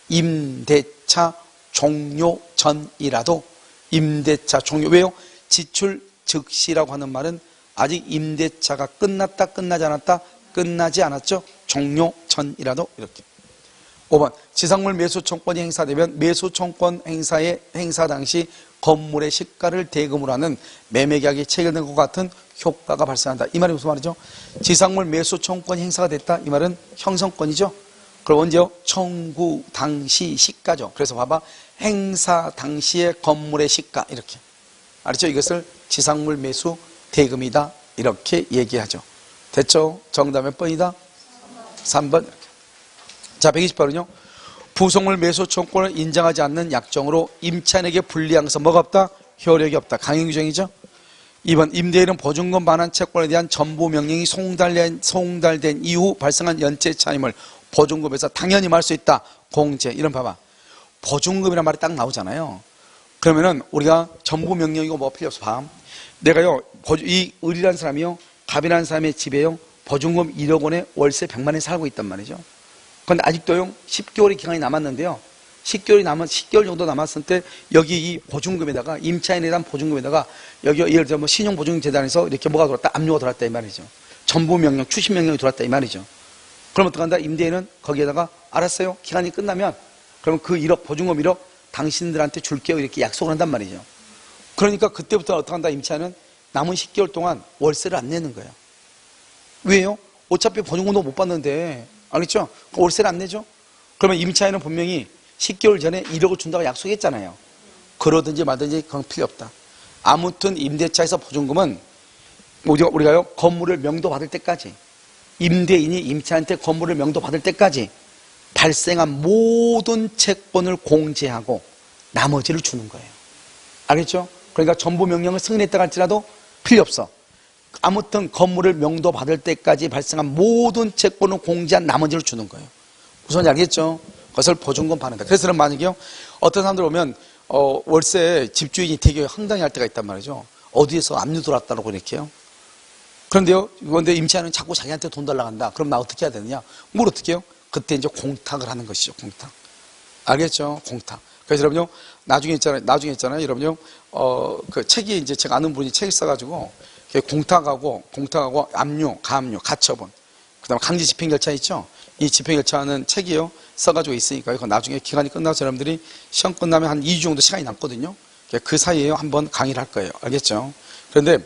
임대차 종료 전이라도. 임대차 종료. 왜요? 지출 즉시라고 하는 말은 아직 임대차가 끝났다, 끝나지 않았다? 끝나지 않았죠? 종료 전이라도. 이렇게. 5번. 지상물 매수청권이 행사되면 매수청권 행사 당시 건물의 시가를 대금으로 하는 매매계약이 체결된 것 같은 효과가 발생한다. 이 말이 무슨 말이죠? 지상물 매수청권이 행사가 됐다. 이 말은 형성권이죠. 그럼 언제요? 청구 당시 시가죠. 그래서 봐봐. 행사 당시의 건물의 시가, 이렇게. 알았죠? 이것을 지상물 매수 대금이다, 이렇게 얘기하죠. 됐죠? 정답 몇 번이다? 3번. 이렇게. 자, 120번은요. 부속물 매수 청구권을 인정하지 않는 약정으로 임차인에게 불리한 것은 뭐가 없다? 효력이 없다. 강행 규정이죠. 2번 임대인은 보증금 반환 채권에 대한 전부 명령이 송달된 이후 발생한 연체 차임을 보증금에서 당연히 말할 수 있다. 공제. 이런 봐봐. 보증금이란 말이 딱 나오잖아요. 그러면은 우리가 전부 명령이고 뭐 필요 없어. 봐. 내가요, 이 을이라는 사람이요, 갑이라는 사람의 집에요, 보증금 1억 원에 월세 100만 원에 살고 있단 말이죠. 그런데 아직도요, 10개월의 기간이 남았는데요. 10개월 정도 남았을 때 여기 이 보증금에다가 임차인에 대한 보증금에다가 여기 예를 들어 뭐 신용보증재단에서 이렇게 뭐가 들어왔다, 압류가 들어왔다 이 말이죠. 전부 명령, 추심 명령이 들어왔다 이 말이죠. 그럼 어떡한다? 임대인은 거기에다가 알았어요. 기간이 끝나면 그러면 그 1억 보증금 1억 당신들한테 줄게요 이렇게 약속을 한단 말이죠. 그러니까 그때부터 어떡한다? 임차인은 남은 10개월 동안 월세를 안 내는 거예요. 왜요? 어차피 보증금도 못 받는데 알겠죠? 월세를 안 내죠? 그러면 임차인은 분명히 10개월 전에 1억을 준다고 약속했잖아요. 그러든지 말든지 그건 필요 없다. 아무튼 임대차에서 보증금은 우리가요, 건물을 명도받을 때까지, 임대인이 임차인한테 건물을 명도받을 때까지 발생한 모든 채권을 공제하고 나머지를 주는 거예요. 알겠죠? 그러니까 전부 명령을 승인했다 할지라도 필요 없어. 아무튼 건물을 명도받을 때까지 발생한 모든 채권을 공제한 나머지를 주는 거예요. 무슨 말인지 알겠죠? 그것을 보증금 반환한다. 그래서 만약에요, 어떤 사람들 오면 월세 집주인이 되게 황당해 할 때가 있단 말이죠. 어디에서 압류 들어왔다고 이렇게요. 그런데요, 그런데 임차인은 자꾸 자기한테 돈 달라고 한다. 그럼 나 어떻게 해야 되느냐? 뭘 어떻게 해요? 그때 이제 공탁을 하는 것이죠. 공탁. 알겠죠? 공탁. 그래서 여러분요, 나중에 있잖아요. 여러분요, 그 책이 이제 제가 아는 분이 책을 써가지고 공탁하고 압류, 가압류, 가처분, 그 다음에 강제 집행결차 있죠? 이 집행결차는 책이요, 써가지고 있으니까 이거 나중에 기간이 끝나서 여러분들이 시험 끝나면 한 2주 정도 시간이 남거든요. 그 사이에 한번 강의를 할 거예요. 알겠죠? 그런데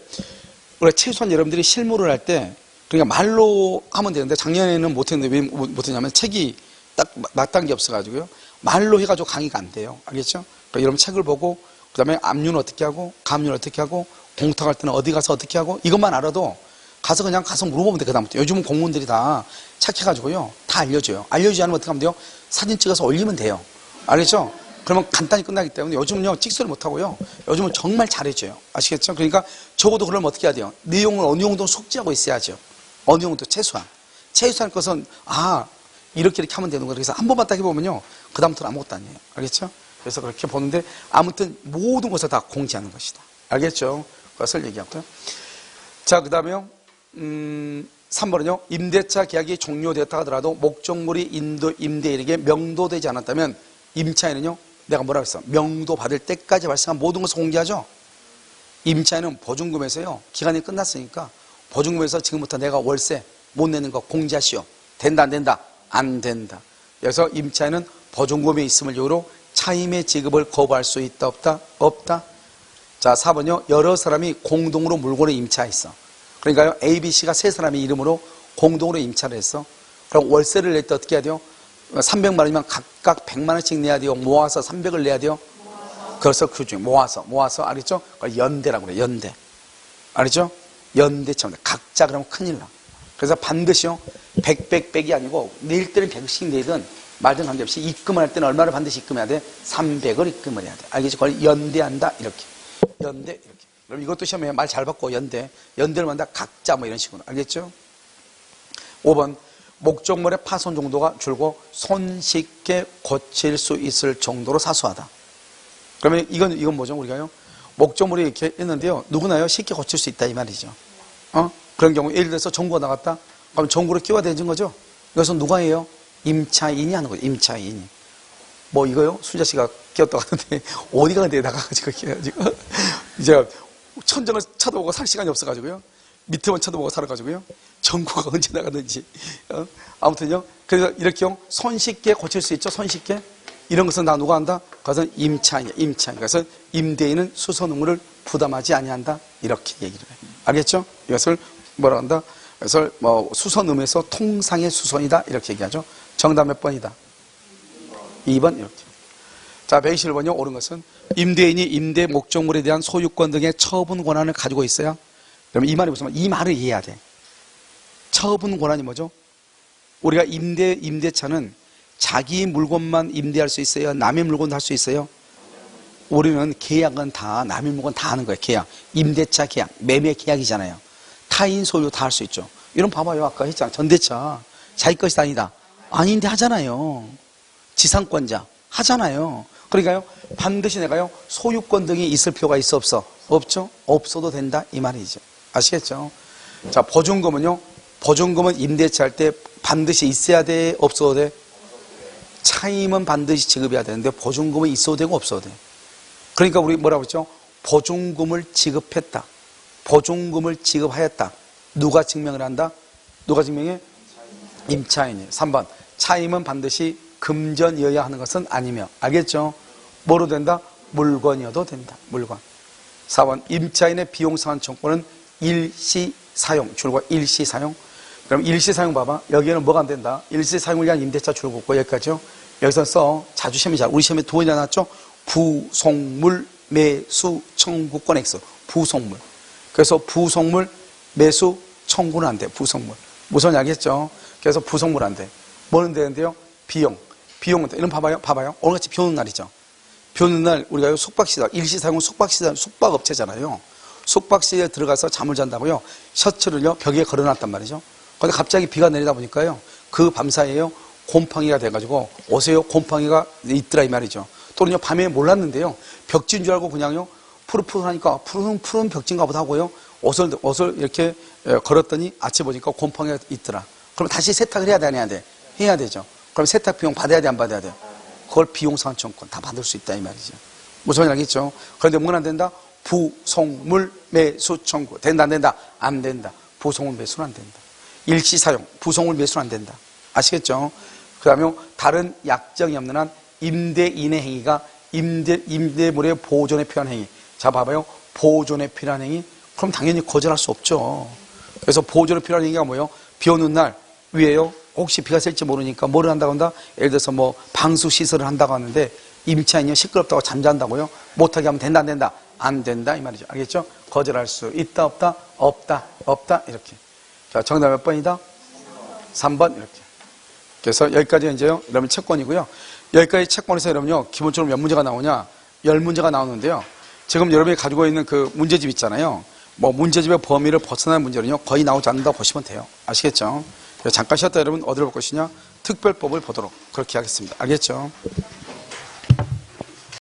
우리가 최소한 여러분들이 실무를 할 때 그러니까 말로 하면 되는데 작년에는 못했는데 왜 못했냐면 책이 딱 맞단 게 없어가지고요. 말로 해가지고 강의가 안 돼요. 알겠죠? 그러니까 여러분 책을 보고 그 다음에 압류는 어떻게 하고 가압류는 어떻게 하고 공탁할 때는 어디 가서 어떻게 하고 이것만 알아도 그냥 가서 물어보면 돼. 그다음부터 요즘은 공무원들이 다 착해가지고요, 다 알려줘요. 알려주지 않으면 어떻게 하면 돼요? 사진 찍어서 올리면 돼요. 알겠죠? 그러면 간단히 끝나기 때문에 요즘은요, 찍소리 못하고요, 요즘은 정말 잘해줘요. 아시겠죠? 그러니까 적어도 그러면 어떻게 해야 돼요? 내용을 어느 정도 숙지하고 있어야죠. 어느 정도 최소한 것은 이렇게 하면 되는 거예요. 그래서 한 번만 딱 해보면요, 그 다음부터는 아무것도 아니에요. 알겠죠? 그래서 그렇게 보는데 아무튼 모든 것을 다 공지하는 것이다. 알겠죠? 그것을 얘기하고요. 자, 그 다음에요, 3번은요, 임대차 계약이 종료되었다 하더라도 목적물이 임대인에게 명도되지 않았다면 임차인은요, 내가 뭐라고 했어? 명도 받을 때까지 발생한 모든 것을 공개하죠. 임차인은 보증금에서요, 기간이 끝났으니까 보증금에서 지금부터 내가 월세 못 내는 거 공제하시오. 된다 안 된다? 안 된다. 그래서 임차인은 보증금이 있음을 이유로 차임의 지급을 거부할 수 있다 없다? 없다. 자, 4번요, 여러 사람이 공동으로 물건을 임차했어. 그러니까요, A, B, C가 세 사람의 이름으로 공동으로 임차를 했어. 그럼 월세를 낼 때 어떻게 해야 돼요? 300만 원이면 각각 100만 원씩 내야 돼요? 모아서 300을 내야 돼요? 그래서 그 중에 모아서 알겠죠? 그걸 연대라고 그래요. 연대. 알겠죠? 연대처럼 각자 그러면 큰일 나. 그래서 반드시요, 100이 아니고 낼 때는 100씩 내든 말든 관계없이 입금을 할 때는 얼마를 반드시 입금해야 돼? 300을 입금을 해야 돼. 알겠죠? 그걸 연대한다 이렇게. 연대 이렇게. 그럼 이것도 시험에 말 잘 받고 연대를 만다 각자 뭐 이런 식으로. 알겠죠? 5번 목적물의 파손 정도가 줄고 손쉽게 고칠 수 있을 정도로 사소하다. 그러면 이건 뭐죠? 우리가요, 목적물이 이렇게 했는데요, 누구나요 쉽게 고칠 수 있다 이 말이죠. 그런 경우 예를 들어서 전구가 나갔다. 그럼 전구를 끼워야 되는 거죠. 이것은 누가 해요? 임차인이 하는 거죠. 임차인이. 뭐 이거요, 순자 씨가 끼웠다고 하는데 어디가 근데 나가가지고 끼워가지고 이제 천정을 쳐다보고 살 시간이 없어가지고요, 밑에만 쳐다보고 살아가지고요, 전구가 언제 나갔는지. 아무튼요, 그래서 이렇게 손쉽게 고칠 수 있죠. 손쉽게. 이런 것은 다 누가 한다? 그것은 임차인이야. 임차인. 그래서 임대인은 수선 의무를 부담하지 아니한다. 이렇게 얘기를 해요. 알겠죠? 이것을 뭐라 한다? 그래서 뭐 수선 의무에서 통상의 수선이다. 이렇게 얘기하죠. 정답 몇 번이다? 2번 이렇게. 자, 121번요. 옳은 것은 임대인이 임대 목적물에 대한 소유권 등의 처분 권한을 가지고 있어야. 그러면 이 말이 무슨 말? 이 말을 이해해야 돼. 처분 권한이 뭐죠? 우리가 임대차는 자기 물건만 임대할 수 있어요? 남의 물건도 할 수 있어요? 우리는 계약은 다, 남일목은 다 하는 거예요. 계약. 임대차 계약, 매매 계약이잖아요. 타인 소유 다 할 수 있죠. 이런 봐봐요. 아까 했잖아. 전대차. 자기 것이 아니다. 아닌데 하잖아요. 지상권자. 하잖아요. 그러니까요. 반드시 내가요. 소유권 등이 있을 필요가 있어 없어? 없죠? 없어도 된다. 이 말이죠. 아시겠죠? 자, 보증금은요. 보증금은 임대차 할 때 반드시 있어야 돼? 없어도 돼? 차임은 반드시 지급해야 되는데 보증금은 있어도 되고 없어도 돼. 그러니까 우리 뭐라고 했죠? 보증금을 지급했다. 보증금을 지급하였다. 누가 증명을 한다? 누가 증명해? 임차인이에요. 3번. 차임은 반드시 금전이어야 하는 것은 아니며. 알겠죠? 뭐로 된다? 물건이어도 된다. 물건. 4번. 임차인의 비용상환 청구는 일시사용. 줄과 일시사용. 그럼 일시사용 봐봐. 여기에는 뭐가 안 된다? 일시사용을 위한 임대차 줄긋고 여기까지요. 여기서 써. 자주 시험이 잘. 우리 시험에 두 번이나 나왔죠? 부속물 매수 청구권 X. 부속물. 그래서 부속물 매수 청구는 안 돼. 부속물. 무슨 알겠죠? 그래서 부속물 안 돼. 뭐는 되는데요? 비용. 비용은 돼. 이런 봐봐요. 봐봐요. 오늘같이 비 오는 날이죠. 비 오는 날 우리가 숙박시설. 일시사용은 숙박시설, 숙박업체잖아요. 숙박시설에 들어가서 잠을 잔다고요. 셔츠를요. 벽에 걸어놨단 말이죠. 근데 갑자기 비가 내리다 보니까요. 그 밤사이에요. 곰팡이가 돼가지고 옷에요. 곰팡이가 있더라 이 말이죠. 또는요. 밤에 몰랐는데요. 벽지인 줄 알고 그냥요. 푸릇푸릇하니까 푸른 벽지인가 보다 하고요. 옷을 이렇게 걸었더니 아침에 보니까 곰팡이가 있더라. 그럼 다시 세탁을 해야 돼, 안 해야 돼? 해야 되죠. 그럼 세탁 비용 받아야 돼, 안 받아야 돼? 그걸 비용상환청구권 다 받을 수 있다 이 말이죠. 무슨 말인지 알겠죠? 그런데 뭐는 안 된다? 부속물 매수 청구. 된다, 안 된다? 안 된다. 부속물 매수는 안 된다. 일시사용, 부속물 매수는 안 된다. 아시겠죠? 그 다음에 다른 약정이 없는 한 임대인의 행위가 임대물의 보존에 필요한 행위. 자, 봐봐요. 보존에 필요한 행위. 그럼 당연히 거절할 수 없죠. 그래서 보존에 필요한 행위가 뭐예요? 비 오는 날 위에요. 혹시 비가 셀지 모르니까 뭐를 한다고 한다? 예를 들어서 뭐 방수시설을 한다고 하는데 임차인이 시끄럽다고 잠잔다고요? 못하게 하면 된다, 안 된다? 안 된다 이 말이죠. 알겠죠? 거절할 수 있다, 없다? 없다, 없다 이렇게. 자, 정답 몇 번이다? 3번 이렇게. 그래서 여기까지 이제요. 여러분 채권이고요. 여기까지 채권에서 여러분요. 기본적으로 몇 문제가 나오냐? 10문제가 나오는데요. 지금 여러분이 가지고 있는 그 문제집 있잖아요. 뭐 문제집의 범위를 벗어나는 문제는요. 거의 나오지 않는다고 보시면 돼요. 아시겠죠? 잠깐 쉬었다 여러분 어디를 볼 것이냐? 특별법을 보도록 그렇게 하겠습니다. 알겠죠?